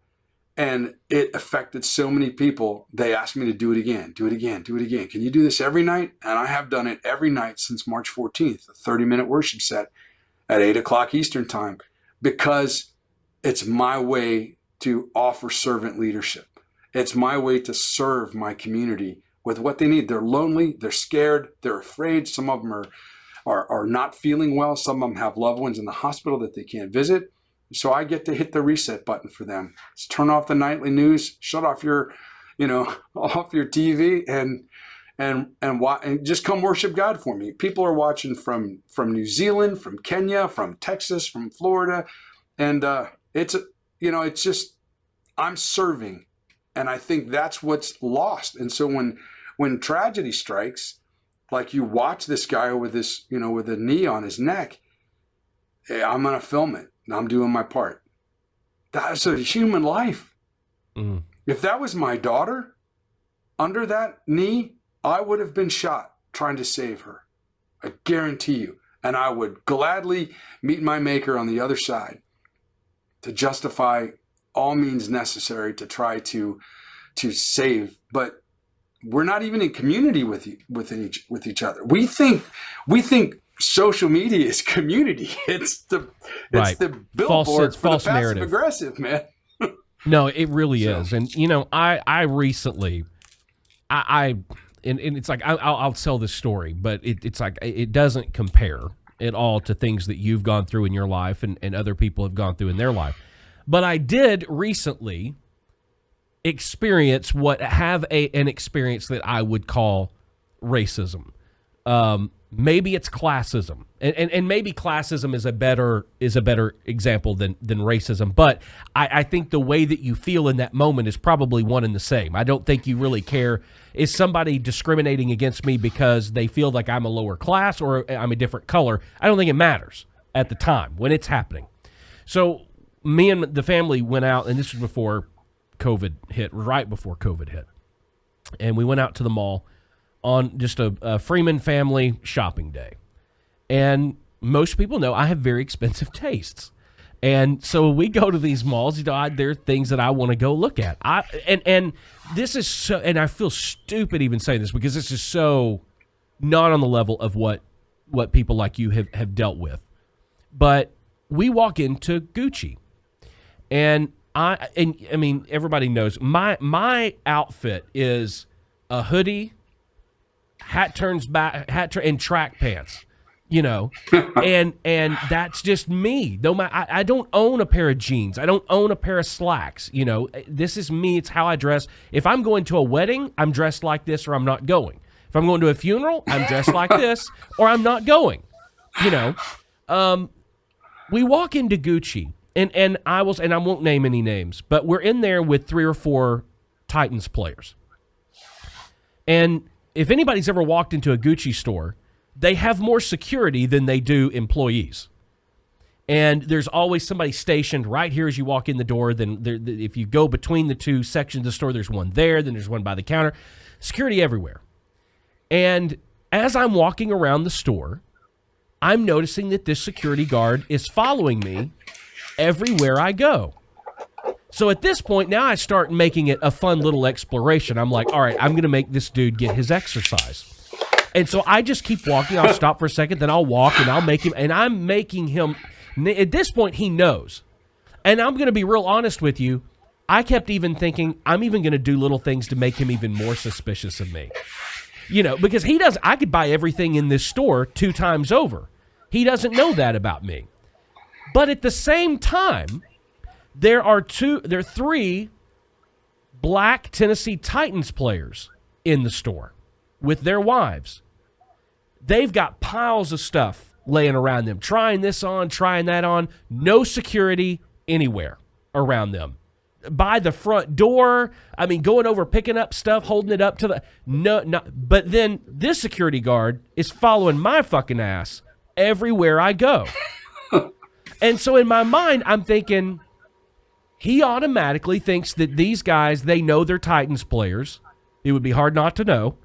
And it affected so many people. They asked me to do it again. Can you do this every night? And I have done it every night since March 14th, a 30-minute worship set at 8 o'clock Eastern time, because it's my way to offer servant leadership. It's my way to serve my community with what they need. They're lonely, they're scared, they're afraid. Some of them are not feeling well. Some of them have loved ones in the hospital that they can't visit. So I get to hit the reset button for them. It's turn off the nightly news, shut off your TV and just come worship God for me. People are watching from New Zealand, from Kenya, from Texas, from Florida. And it's just, I'm serving. And I think that's what's lost. And so when tragedy strikes, like you watch this guy with this, with a knee on his neck, I'm going to film it. And I'm doing my part. That's a human life. If that was my daughter under that knee, I would have been shot trying to save her. I guarantee you. And I would gladly meet my maker on the other side to justify all means necessary to try to save. But we're not even in community with each other. We think social media is community. It's the billboard for the passive aggressive, man. No, it really is. And I recently and it's like I'll tell this story, but it's like it doesn't compare at all to things that you've gone through in your life and other people have gone through in their life. But I did recently experience an experience that I would call racism. Maybe it's classism, and maybe classism is a better example than racism. But I think the way that you feel in that moment is probably one and the same. I don't think you really care. Is somebody discriminating against me because they feel like I'm a lower class or I'm a different color? I don't think it matters at the time when it's happening. So me and the family went out, and this was before COVID hit, right before COVID hit, and we went out to the mall on just a Freeman family shopping day. And most people know I have very expensive tastes. And so we go to these malls, there are things that I want to go look at. And this is so, and I feel stupid even saying this because this is so not on the level of what what people like you have dealt with. But we walk into Gucci, and I mean, everybody knows my outfit is a hoodie, hat turns back, and track pants, and that's just me. Though I don't own a pair of jeans, I don't own a pair of slacks. This is me. It's how I dress. If I'm going to a wedding, I'm dressed like this, or I'm not going. If I'm going to a funeral, I'm dressed like this, or I'm not going. We walk into Gucci, and I won't name any names, but we're in there with 3 or 4 Titans players. And if anybody's ever walked into a Gucci store, they have more security than they do employees. And there's always somebody stationed right here as you walk in the door. Then if you go between the 2 sections of the store, there's one there, then there's one by the counter. Security everywhere. And as I'm walking around the store, I'm noticing that this security guard is following me everywhere I go. So at this point, now I start making it a fun little exploration. I'm like, all right, I'm going to make this dude get his exercise. And so I just keep walking. I'll stop for a second, then I'll walk, and I'll make him. And I'm making him, at this point, he knows. And I'm going to be real honest with you. I kept even thinking, I'm even going to do little things to make him even more suspicious of me. Because he does. I could buy everything in this store 2 times over. He doesn't know that about me. But at the same time, there are 3 black Tennessee Titans players in the store with their wives. They've got piles of stuff laying around them, trying this on, trying that on. No security anywhere around them. By the front door, going over, picking up stuff, holding it up to the... No. But then this security guard is following my fucking ass everywhere I go. And so in my mind, I'm thinking, he automatically thinks that these guys, they know they're Titans players. It would be hard not to know.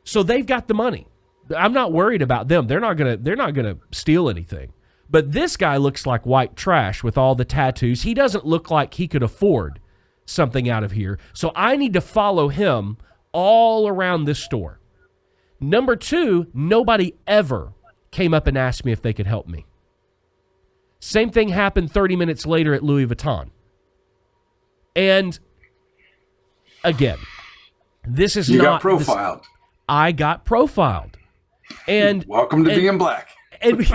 So they've got the money. I'm not worried about them. They're not gonna steal anything. But this guy looks like white trash with all the tattoos. He doesn't look like he could afford something out of here. So I need to follow him all around this store. Number 2, nobody ever came up and asked me if they could help me. Same thing happened 30 minutes later at Louis Vuitton. And again, this is you not... got profiled. I got profiled. And welcome to being black. And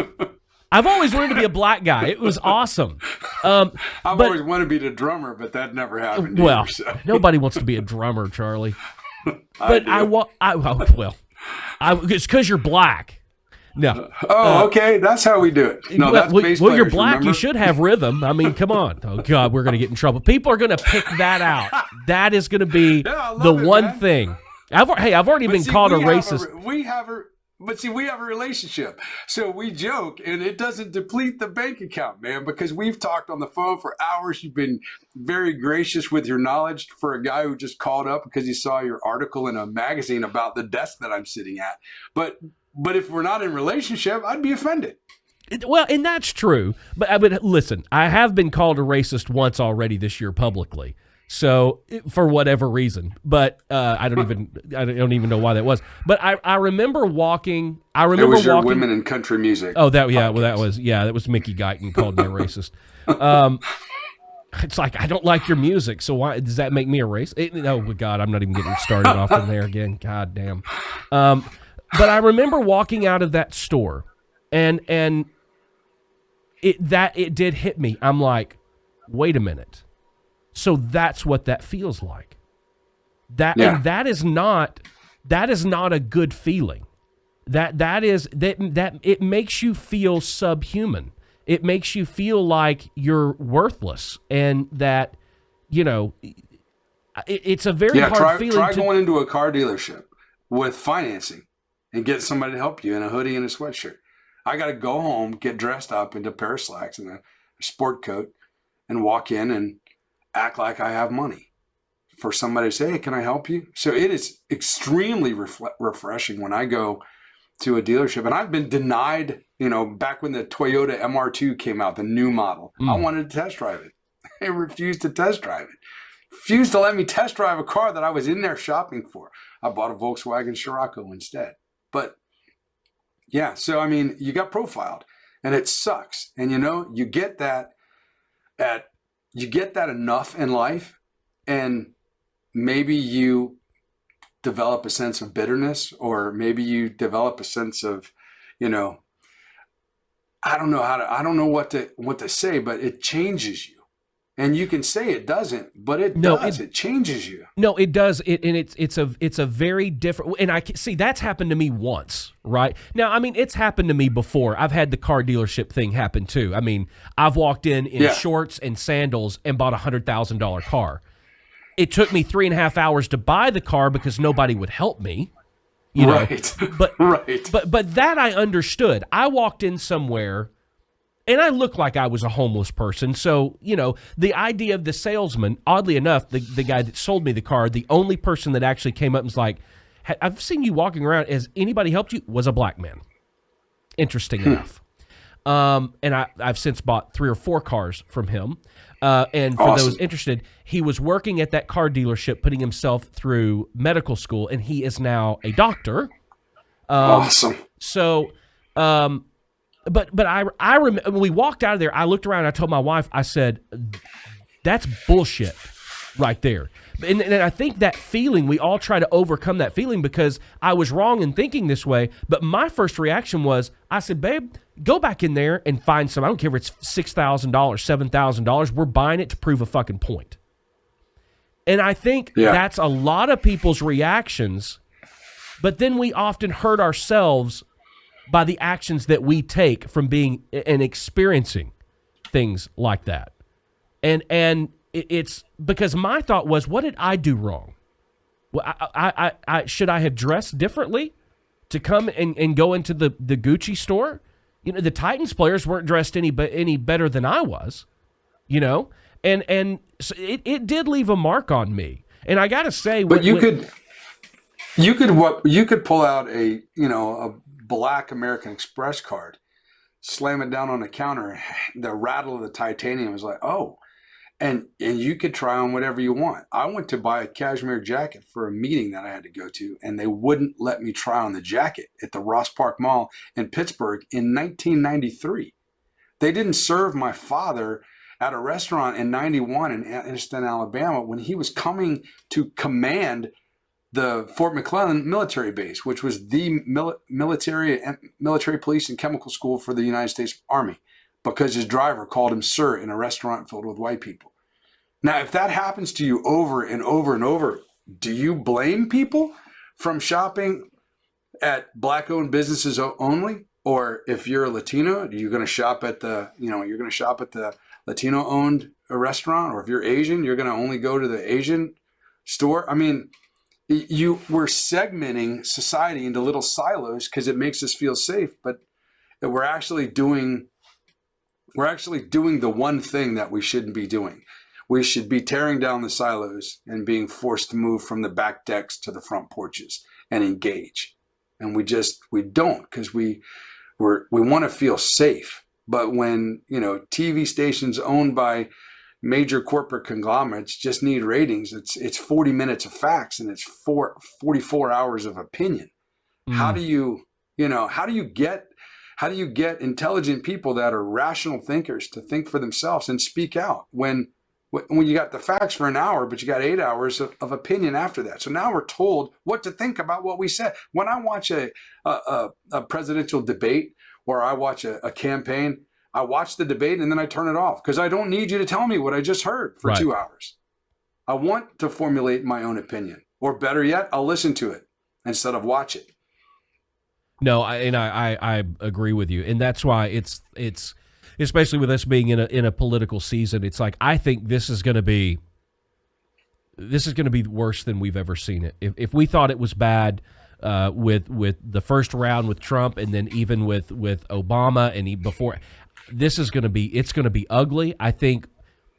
I've always wanted to be a black guy. It was awesome. I've always wanted to be the drummer, but that never happened. Well, nobody wants to be a drummer, Charlie. But it's because you're black. No. Okay. That's how we do it. No, that's bass well, you're players, black. remember? You should have rhythm. Come on. Oh, God, we're going to get in trouble. People are going to pick that out. That is going to be the one thing. I've already been called a racist. We have a relationship. So we joke, and it doesn't deplete the bank account, man, because we've talked on the phone for hours. You've been very gracious with your knowledge for a guy who just called up because he saw your article in a magazine about the desk that I'm sitting at. But if we're not in relationship, I'd be offended. Well, and that's true. But listen, I have been called a racist once already this year publicly. So for whatever reason, but I don't even know why that was. But I remember walking. It was your women in country music. Oh, that was Mickey Guyton called me a racist. It's like, I don't like your music, so why does that make me a racist? Oh God, I'm not even getting started off from there again. God damn. But I remember walking out of that store, and it did hit me. I'm like, wait a minute. So that's what that feels like. And that is not a good feeling. That it makes you feel subhuman. It makes you feel like you're worthless, and that it's a very hard feeling. Try going into a car dealership with financing and get somebody to help you in a hoodie and a sweatshirt. I got to go home, get dressed up into a pair of slacks and a sport coat, and walk in and act like I have money for somebody to say, hey, can I help you? So it is extremely refreshing when I go to a dealership. And I've been denied, back when the Toyota MR2 came out, the new model. I wanted to test drive it. They refused to test drive it. Refused to let me test drive a car that I was in there shopping for. I bought a Volkswagen Scirocco instead. But Yeah. So, I mean, you got profiled and it sucks. And, you get that enough in life, and maybe you develop a sense of bitterness, or maybe you develop a sense of, I don't know what to say, but it changes you. And you can say it doesn't, but it does. It changes you. No, it does. It's a very different. And I see that's happened to me once, right? Now, I mean, it's happened to me before. I've had the car dealership thing happen too. I mean, I've walked in shorts and sandals and bought $100,000 car. It took me 3.5 hours to buy the car because nobody would help me. Right. But right. But that I understood. I walked in somewhere and I looked like I was a homeless person. So, the idea of the salesman, oddly enough, the guy that sold me the car, the only person that actually came up and was like, I've seen you walking around. Has anybody helped you? Was a black man. Interesting enough. And I've since bought 3 or 4 cars from him. And for those interested, he was working at that car dealership, putting himself through medical school, and he is now a doctor. Awesome. So, but I remember when we walked out of there, I looked around and I told my wife, I said, that's bullshit right there. And I think that feeling, we all try to overcome that feeling because I was wrong in thinking this way. But my first reaction was, I said, babe, go back in there and find some. I don't care if it's $6,000, $7,000. We're buying it to prove a fucking point. And I think that's a lot of people's reactions. But then we often hurt ourselves by the actions that we take from being and experiencing things like that. And it's because my thought was, what did I do wrong? Well, I should I have dressed differently to come and go into the Gucci store? The Titans players weren't dressed any better than I was, and so it did leave a mark on me. And I got to say, but you could pull out a Black American Express card, slam it down on the counter, the rattle of the titanium was like, oh, and you could try on whatever you want. I went to buy a cashmere jacket for a meeting that I had to go to, and they wouldn't let me try on the jacket at the Ross Park Mall in Pittsburgh in 1993. They didn't serve my father at a restaurant in 91 in Anniston, Alabama, when he was coming to command the Fort McClellan military base, which was the military police and chemical school for the United States Army, because his driver called him sir in a restaurant filled with white people. Now, if that happens to you over and over and over, do you blame people from shopping at Black-owned businesses only? Or if you're a Latino, you're going to shop at the Latino-owned restaurant? Or if you're Asian, you're going to only go to the Asian store? I mean, we're segmenting society into little silos because it makes us feel safe, but we're actually doing the one thing that we shouldn't be doing. We should be tearing down the silos and being forced to move from the back decks to the front porches and engage. And we don't, because we want to feel safe. But when, TV stations owned by major corporate conglomerates just need ratings, it's 40 minutes of facts and it's 44 hours of opinion. How do you get intelligent people that are rational thinkers to think for themselves and speak out when you got the facts for an hour, but you got 8 hours of opinion after that? So now we're told what to think about what we said. When I watch a presidential debate or I watch a campaign, I watch the debate and then I turn it off because I don't need you to tell me what I just heard for 2 hours. I want to formulate my own opinion, or better yet, I'll listen to it instead of watch it. No, I agree with you, and that's why it's especially with us being in a political season. It's like I think this is going to be worse than we've ever seen it. If we thought it was bad with the first round with Trump, and then even with Obama and before, it's going to be ugly. I think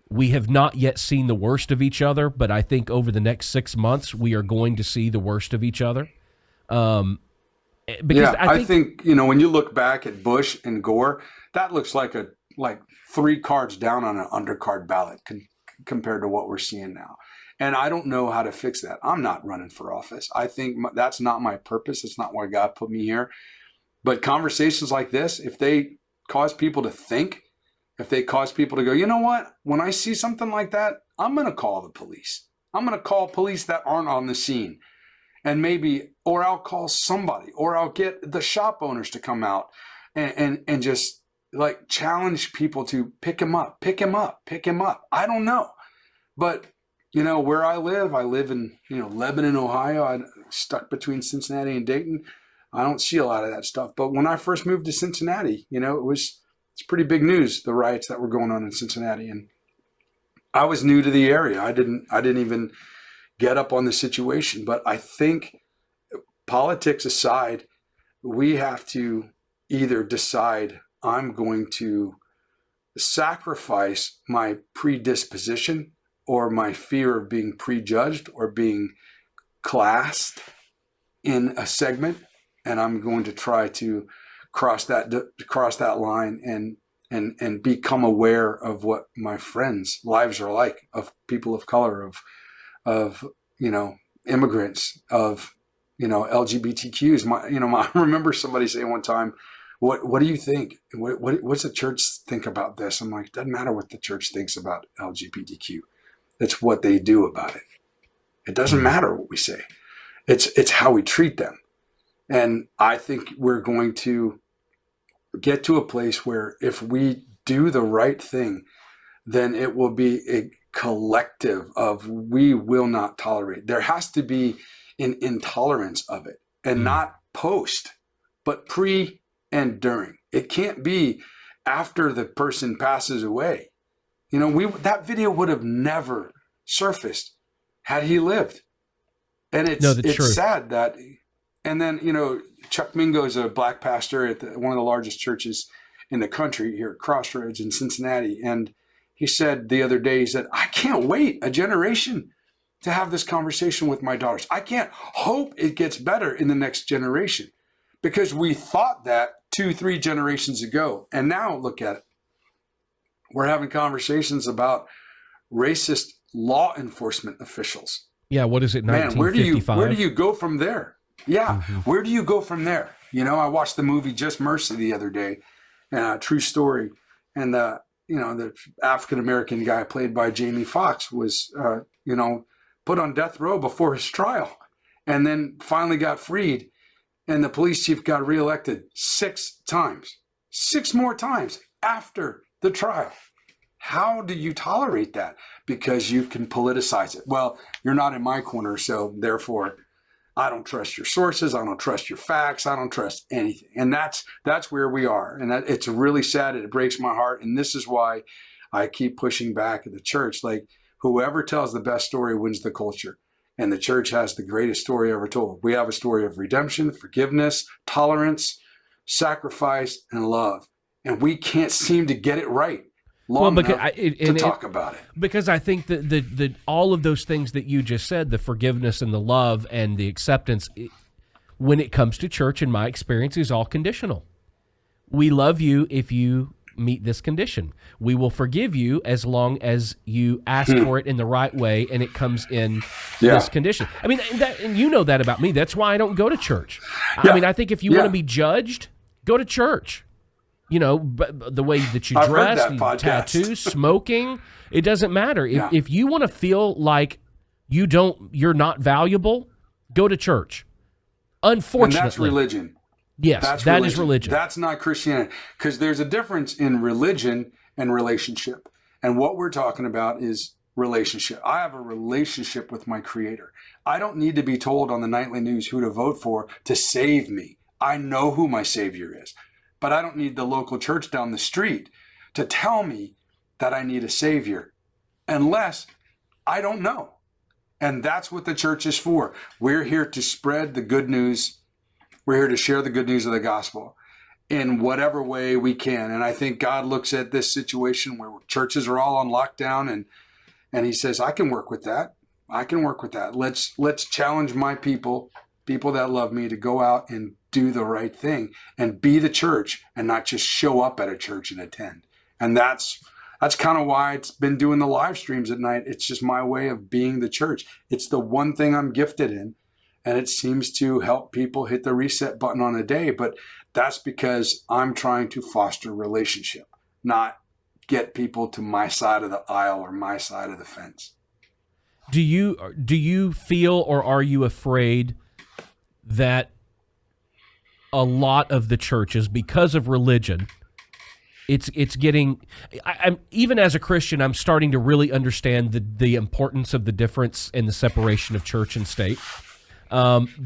we have not yet seen the worst of each other, but I think over the next 6 months we are going to see the worst of each other. Because I think when you look back at Bush and Gore, that looks like 3 cards down on an undercard ballot compared to what we're seeing now. And I don't know how to fix that. I'm not running for office. I think that's not my purpose. It's not why God put me here. But conversations like this, if they cause people to think, if they cause people to go, you know what, when I see something like that, I'm going to call the police. I'm going to call police that aren't on the scene. And maybe, or I'll call somebody, or I'll get the shop owners to come out and just like challenge people to pick him up. I don't know. But, you know, where I live in, you know, Lebanon, Ohio. I'm stuck between Cincinnati and Dayton. I don't see a lot of that stuff. But when I first moved to Cincinnati, you know, it's pretty big news, the riots that were going on in Cincinnati. And I was new to the area. I didn't even get up on the situation. But I think, politics aside, we have to either decide I'm going to sacrifice my predisposition or my fear of being prejudged or being classed in a segment, and I'm going to try to cross that line and become aware of what my friends' lives are like, of people of color, of you know, immigrants, of, you know, LGBTQs. I remember somebody saying one time, what do you think? What's the church think about this? I'm like, it doesn't matter what the church thinks about LGBTQ. It's what they do about it. It doesn't matter what we say. It's how we treat them. And I think we're going to get to a place where if we do the right thing, then it will be a collective of, we will not tolerate. There has to be an intolerance of it, and not post, but pre and during. It can't be after the person passes away. You know, that video would have never surfaced had he lived. And it's sad that, and then, you know, Chuck Mingo is a black pastor at one of the largest churches in the country here at Crossroads in Cincinnati. And he said the other day, he said, I can't wait a generation to have this conversation with my daughters. I can't hope it gets better in the next generation, because we thought that 2-3 generations ago. And now look at it. We're having conversations about racist law enforcement officials. Yeah, what is it, 1955? Man, where do you go from there? Yeah, where do you go from there? You know, I watched the movie Just Mercy the other day, true story. And, you know, the African-American guy played by Jamie Foxx was, you know, put on death row before his trial, and then finally got freed. And the police chief got reelected 6 times, 6 more times after the trial. How do you tolerate that? Because you can politicize it. Well, you're not in my corner, so therefore I don't trust your sources. I don't trust your facts. I don't trust anything. And that's where we are. And it's really sad. It breaks my heart. And this is why I keep pushing back at the church. Like, whoever tells the best story wins the culture. And the church has the greatest story ever told. We have a story of redemption, forgiveness, tolerance, sacrifice, and love. And we can't seem to get it right to talk about it. Because I think that all of those things that you just said, the forgiveness and the love and the acceptance, when it comes to church, in my experience, is all conditional. We love you if you meet this condition. We will forgive you as long as you ask for it in the right way and it comes in this condition. I mean, and you know that about me. That's why I don't go to church. I mean, I think if you want to be judged, go to church. You know, the way that you dress, tattoos, smoking, it doesn't matter. If you want to feel like you're not valuable, go to church. Unfortunately. And that's religion. Yes, that is religion. That's not Christianity. Because there's a difference in religion and relationship. And what we're talking about is relationship. I have a relationship with my Creator. I don't need to be told on the nightly news who to vote for to save me. I know who my Savior is. But I don't need the local church down the street to tell me that I need a Savior, unless I don't know. And that's what the church is for. We're here to spread the good news. We're here to share the good news of the gospel in whatever way we can. And I think God looks at this situation where churches are all on lockdown, and he says, I can work with that. I can work with that. Let's challenge my people that love me, to go out and do the right thing and be the church, and not just show up at a church and attend. And that's kind of why it's been doing the live streams at night. It's just my way of being the church. It's the one thing I'm gifted in. and it seems to help people hit the reset button on a day. But that's because I'm trying to foster relationship, not get people to my side of the aisle or my side of the fence. Do you feel, or are you afraid that a lot of the churches, because of religion, it's getting, I'm even as a Christian, I'm starting to really understand the importance of the difference in the separation of church and state,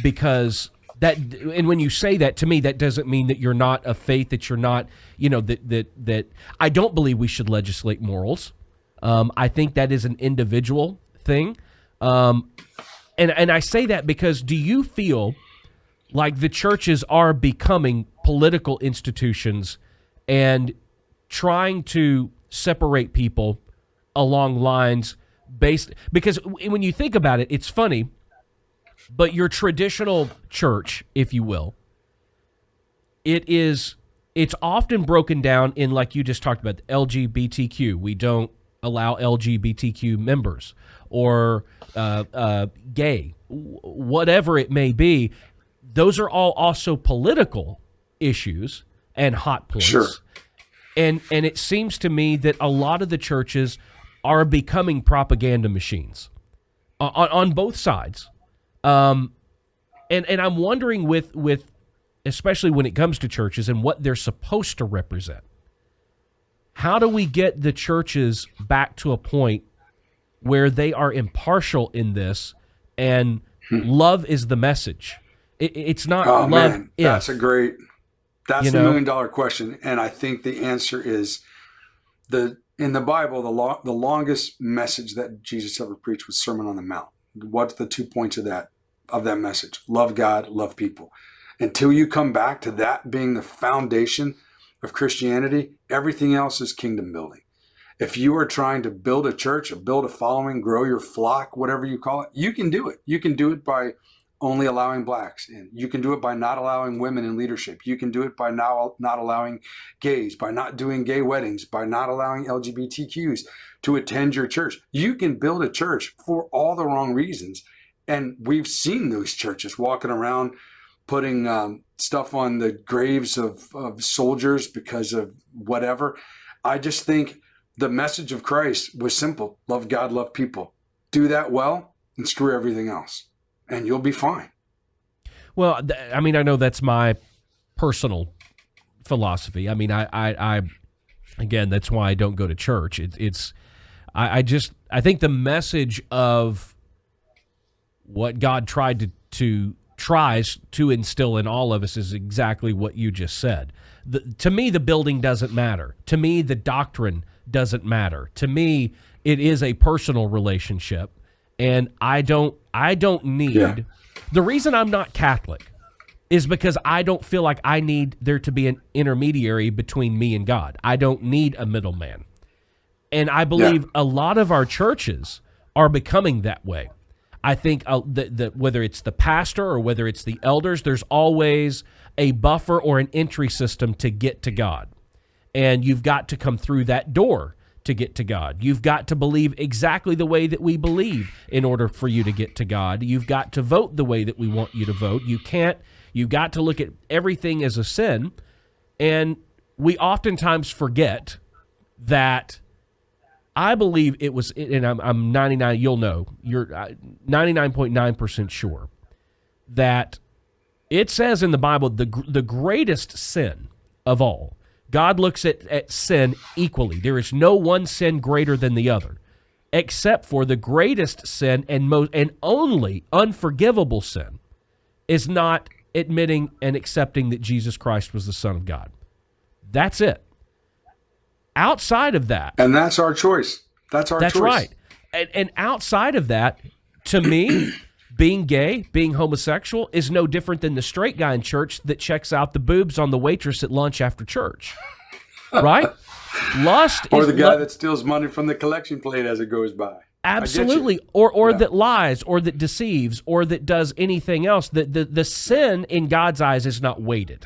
because that, and when you say that, to me, that doesn't mean that you're not of faith, that you're not, that I don't believe we should legislate morals. I think that is an individual thing. And I say that because, do you feel like the churches are becoming political institutions and trying to separate people along lines based, because when you think about it, it's funny, but your traditional church, if you will, it's often broken down in, like you just talked about, LGBTQ. We don't allow LGBTQ members, or gay, whatever it may be. Those are all also political issues and hot points. Sure. And it seems to me that a lot of the churches are becoming propaganda machines on both sides. And I'm wondering with especially when it comes to churches and what they're supposed to represent, how do we get the churches back to a point where they are impartial in this and love is the message? It's not love. Man, that's the $1 million question. And I think the answer is in the Bible, the longest message that Jesus ever preached was Sermon on the Mount. What's the 2 points of that message? Love God, love people. Until you come back to that being the foundation of Christianity, everything else is kingdom building. If you are trying to build a church, or build a following, grow your flock, whatever you call it, you can do it. You can do it by only allowing blacks in. You can do it by not allowing women in leadership. You can do it by not allowing gays, by not doing gay weddings, by not allowing LGBTQs to attend your church. You can build a church for all the wrong reasons. And we've seen those churches walking around putting stuff on the graves of soldiers because of whatever. I just think the message of Christ was simple. Love God, love people. Do that well and screw everything else, and you'll be fine. Well, I mean, I know that's my personal philosophy. I mean, I again, that's why I don't go to church. I think the message of what God tries to instill in all of us is exactly what you just said. To me, the building doesn't matter. To me, the doctrine doesn't matter. To me, it is a personal relationship, and I don't need. Yeah. The reason I'm not Catholic is because I don't feel like I need there to be an intermediary between me and God. I don't need a middleman. And I believe a lot of our churches are becoming that way. I think that whether it's the pastor or whether it's the elders, there's always a buffer or an entry system to get to God. And you've got to come through that door to get to God. You've got to believe exactly the way that we believe in order for you to get to God. You've got to vote the way that we want you to vote. You've got to look at everything as a sin. And we oftentimes forget that I believe it was, and I'm 99, you'll know, you're 99.9% sure that it says in the Bible, the greatest sin of all, God looks at sin equally. There is no one sin greater than the other, except for the greatest sin and only unforgivable sin is not admitting and accepting that Jesus Christ was the Son of God. That's it. Outside of that, and that's our choice. That's choice. Right. And outside of that, to me, being gay, being homosexual is no different than the straight guy in church that checks out the boobs on the waitress at lunch after church. Right? Lust or the guy that steals money from the collection plate as it goes by. Absolutely. Or that lies, or that deceives, or that does anything else. The sin in God's eyes is not weighted.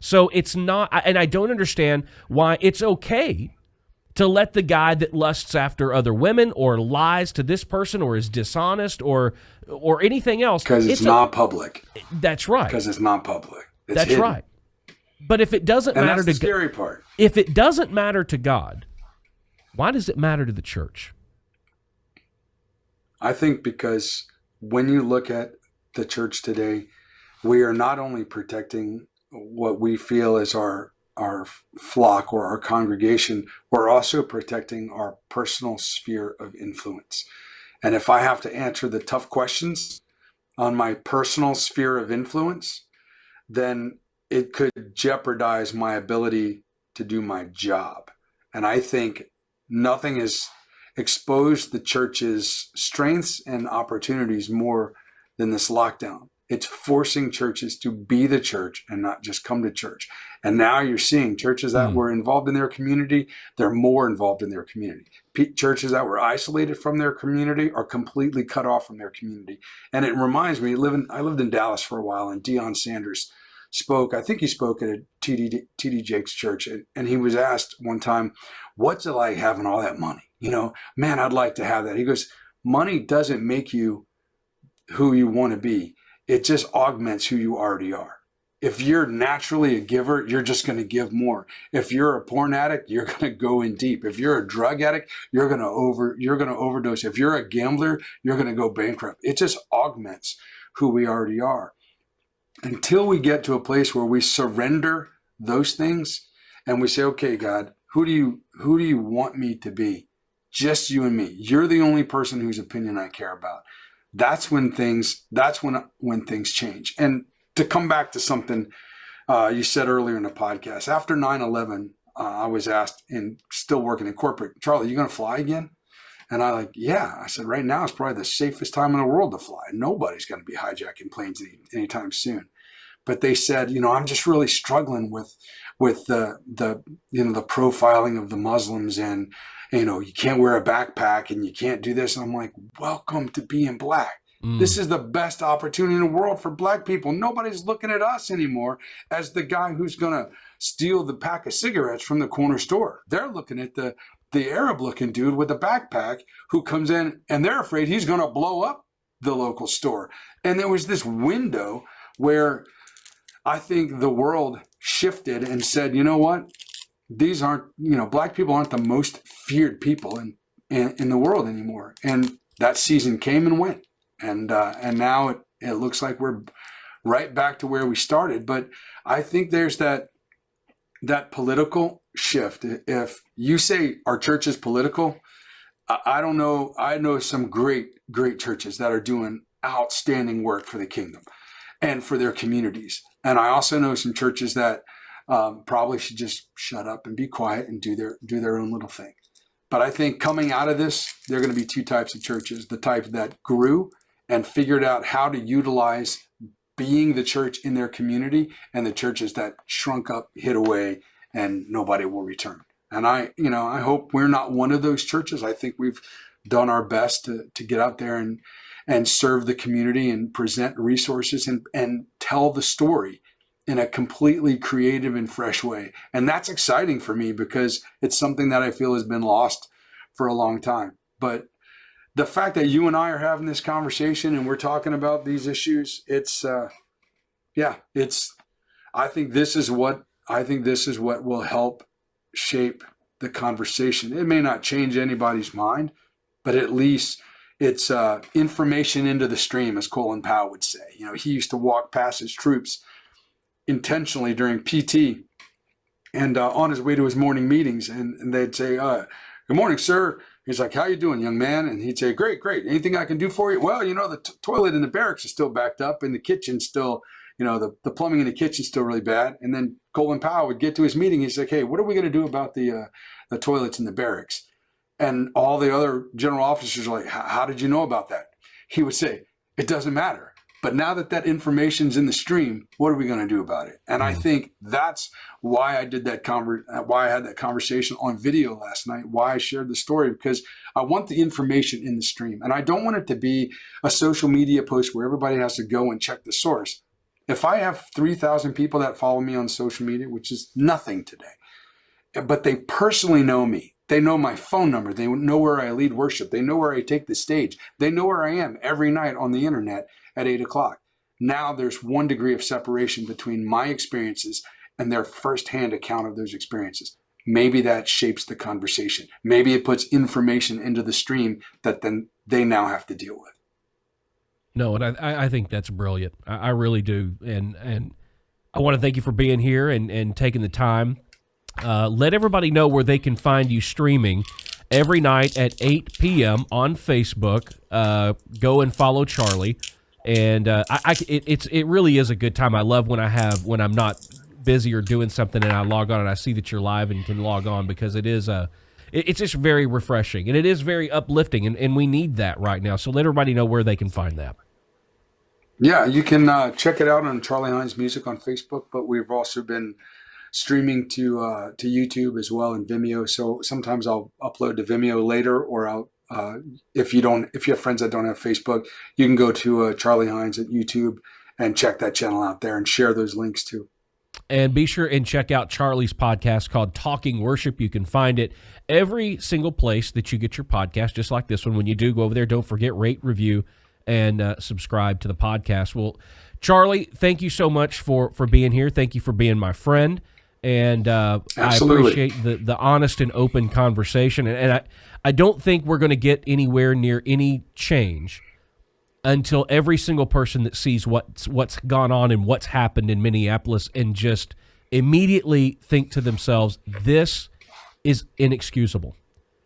So it's not, and I don't understand why it's okay to let the guy that lusts after other women or lies to this person or is dishonest or anything else. Because it's not public. That's right. Because it's not public. It's That's hidden. right. But if it doesn't And matter that's to the scary part. If it doesn't matter to God, why does it matter to the church? I think because when you look at the church today, we are not only protecting what we feel is our flock or our congregation, we're also protecting our personal sphere of influence. And if I have to answer the tough questions on my personal sphere of influence, then it could jeopardize my ability to do my job. And I think nothing has exposed the church's strengths and opportunities more than this lockdown. It's forcing churches to be the church and not just come to church. And now you're seeing churches that were involved in their community, they're more involved in their community. Churches that were isolated from their community are completely cut off from their community. And it reminds me, I lived in Dallas for a while, and Deion Sanders spoke. I think he spoke at a TD Jakes church, and he was asked one time, what's it like having all that money? Man, I'd like to have that. He goes, money doesn't make you who you want to be. It just augments who you already are. If you're naturally a giver, you're just going to give more. If you're a porn addict, you're going to go in deep. If you're a drug addict, you're going to overdose. If you're a gambler, you're going to go bankrupt. It just augments who we already are. Until we get to a place where we surrender those things and we say, okay, God, who do you want me to be? Just you and me. You're the only person whose opinion I care about. That's when things change. And to come back to something you said earlier in the podcast, after 9/11, I was asked, and still working in corporate, Charlie, you going to fly again? And I said, right now is probably the safest time in the world to fly. Nobody's going to be hijacking planes anytime soon. But they said, I'm just really struggling with the profiling of the Muslims, and you can't wear a backpack and you can't do this. And I'm like, welcome to being black. This is the best opportunity in the world for black people. Nobody's looking at us anymore as the guy who's going to steal the pack of cigarettes from the corner store. They're looking at the Arab looking dude with the backpack who comes in, and they're afraid he's going to blow up the local store. And there was this window where I think the world shifted and said, you know what? These aren't, black people aren't the most feared people in the world anymore. And that season came and went. And now it looks like we're right back to where we started. But I think there's that political shift. If you say our church is political, I don't know. I know some great churches that are doing outstanding work for the kingdom and for their communities. And I also know some churches that probably should just shut up and be quiet and do their own little thing. But I think coming out of this, there are going to be two types of churches: the type that grew and figured out how to utilize being the church in their community, and the churches that shrunk up, hid away, and nobody will return. And I hope we're not one of those churches. I think we've done our best to get out there and serve the community and present resources and tell the story in a completely creative and fresh way. And that's exciting for me because it's something that I feel has been lost for a long time. But the fact that you and I are having this conversation and we're talking about these issues, I think this is what will help shape the conversation. It may not change anybody's mind, but at least it's information into the stream, as Colin Powell would say. He used to walk past his troops intentionally during PT and on his way to his morning meetings, and they'd say, good morning, sir. He's like, how you doing, young man? And he'd say, great. Anything I can do for you? Well, the toilet in the barracks is still backed up, and the kitchen's still, the plumbing in the kitchen's still really bad. And then Colin Powell would get to his meeting. He's like, hey, what are we going to do about the toilets in the barracks? And all the other general officers are like, how did you know about that? He would say, it doesn't matter. But now that information's in the stream, what are we going to do about it? And I think that's why I did why I had that conversation on video last night, why I shared the story, because I want the information in the stream. And I don't want it to be a social media post where everybody has to go and check the source. If I have 3,000 people that follow me on social media, which is nothing today, but they personally know me, They know my phone number. They know where I lead worship. They know where I take the stage. They know where I am every night on the internet at 8:00. Now there's 1 degree of separation between my experiences and their firsthand account of those experiences. Maybe that shapes the conversation. Maybe it puts information into the stream that then they now have to deal with. No, and I think that's brilliant. I really do. And I want to thank you for being here and taking the time. Let everybody know where they can find you streaming every night at 8 p.m. on Facebook. Go and follow Charlie. And it really is a good time. I love when I'm not busy or doing something and I log on and I see that you're live and can log on, because it's just very refreshing and it is very uplifting, and we need that right now. So let everybody know where they can find that. Yeah, you can check it out on Charlie Hines Music on Facebook, but we've also been streaming to YouTube as well, and Vimeo. So sometimes I'll upload to Vimeo later, or I'll if you have friends that don't have Facebook, you can go to Charlie Hines at YouTube and check that channel out there and share those links too. And be sure and check out Charlie's podcast called Talking Worship. You can find it every single place that you get your podcast, just like this one. When you do go over there, don't forget, rate, review, and subscribe to the podcast. Well, Charlie, thank you so much for being here. Thank you for being my friend. And I appreciate the honest and open conversation. And I don't think we're going to get anywhere near any change until every single person that sees what's gone on and what's happened in Minneapolis and just immediately think to themselves, this is inexcusable.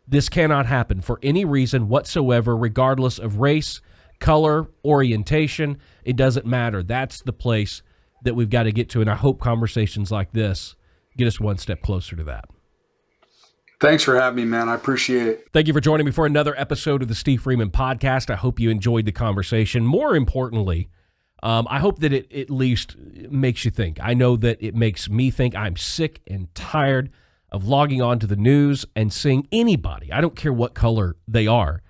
This cannot happen for any reason whatsoever, regardless of race, color, orientation. It doesn't matter. That's the place that we've got to get to, and I hope conversations like this get us one step closer to that. Thanks for having me, man. I appreciate it. Thank you for joining me for another episode of the Steve Freeman Podcast. I hope you enjoyed the conversation. More importantly, I hope that it at least makes you think. I know that it makes me think. I'm sick and tired of logging on to the news and seeing anybody, I don't care what color they are,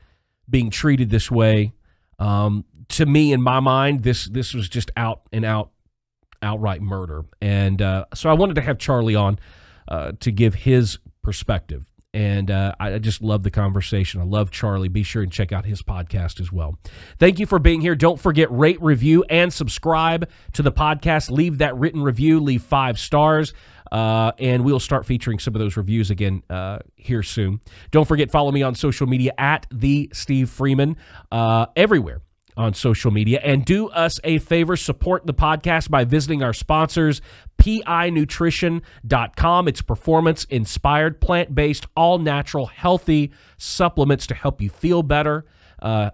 being treated this way. To me, in my mind, this was just outright murder. And so I wanted to have Charlie on to give his perspective. And I just love the conversation. I love Charlie. Be sure and check out his podcast as well. Thank you for being here. Don't forget, rate, review, and subscribe to the podcast. Leave that written review. Leave 5 stars. And we'll start featuring some of those reviews again here soon. Don't forget, follow me on social media at the Steve Freeman everywhere on social media. And do us a favor, support the podcast by visiting our sponsors, PInutrition.com. It's performance-inspired, plant-based, all-natural, healthy supplements to help you feel better,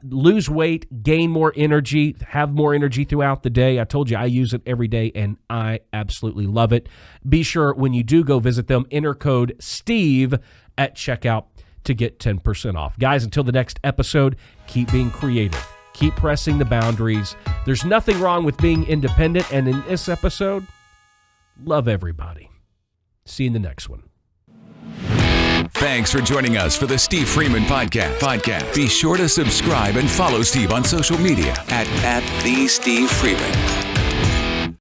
lose weight, gain more energy, have more energy throughout the day. I told you I use it every day, and I absolutely love it. Be sure when you do go visit them, enter code STEVE at checkout to get 10% off. Guys, until the next episode, keep being creative. Keep pressing the boundaries. There's nothing wrong with being independent, and in this episode, love everybody. See you in the next one. Thanks for joining us for the Steve Freeman Podcast. Be sure to subscribe and follow Steve on social media at the Steve Freeman.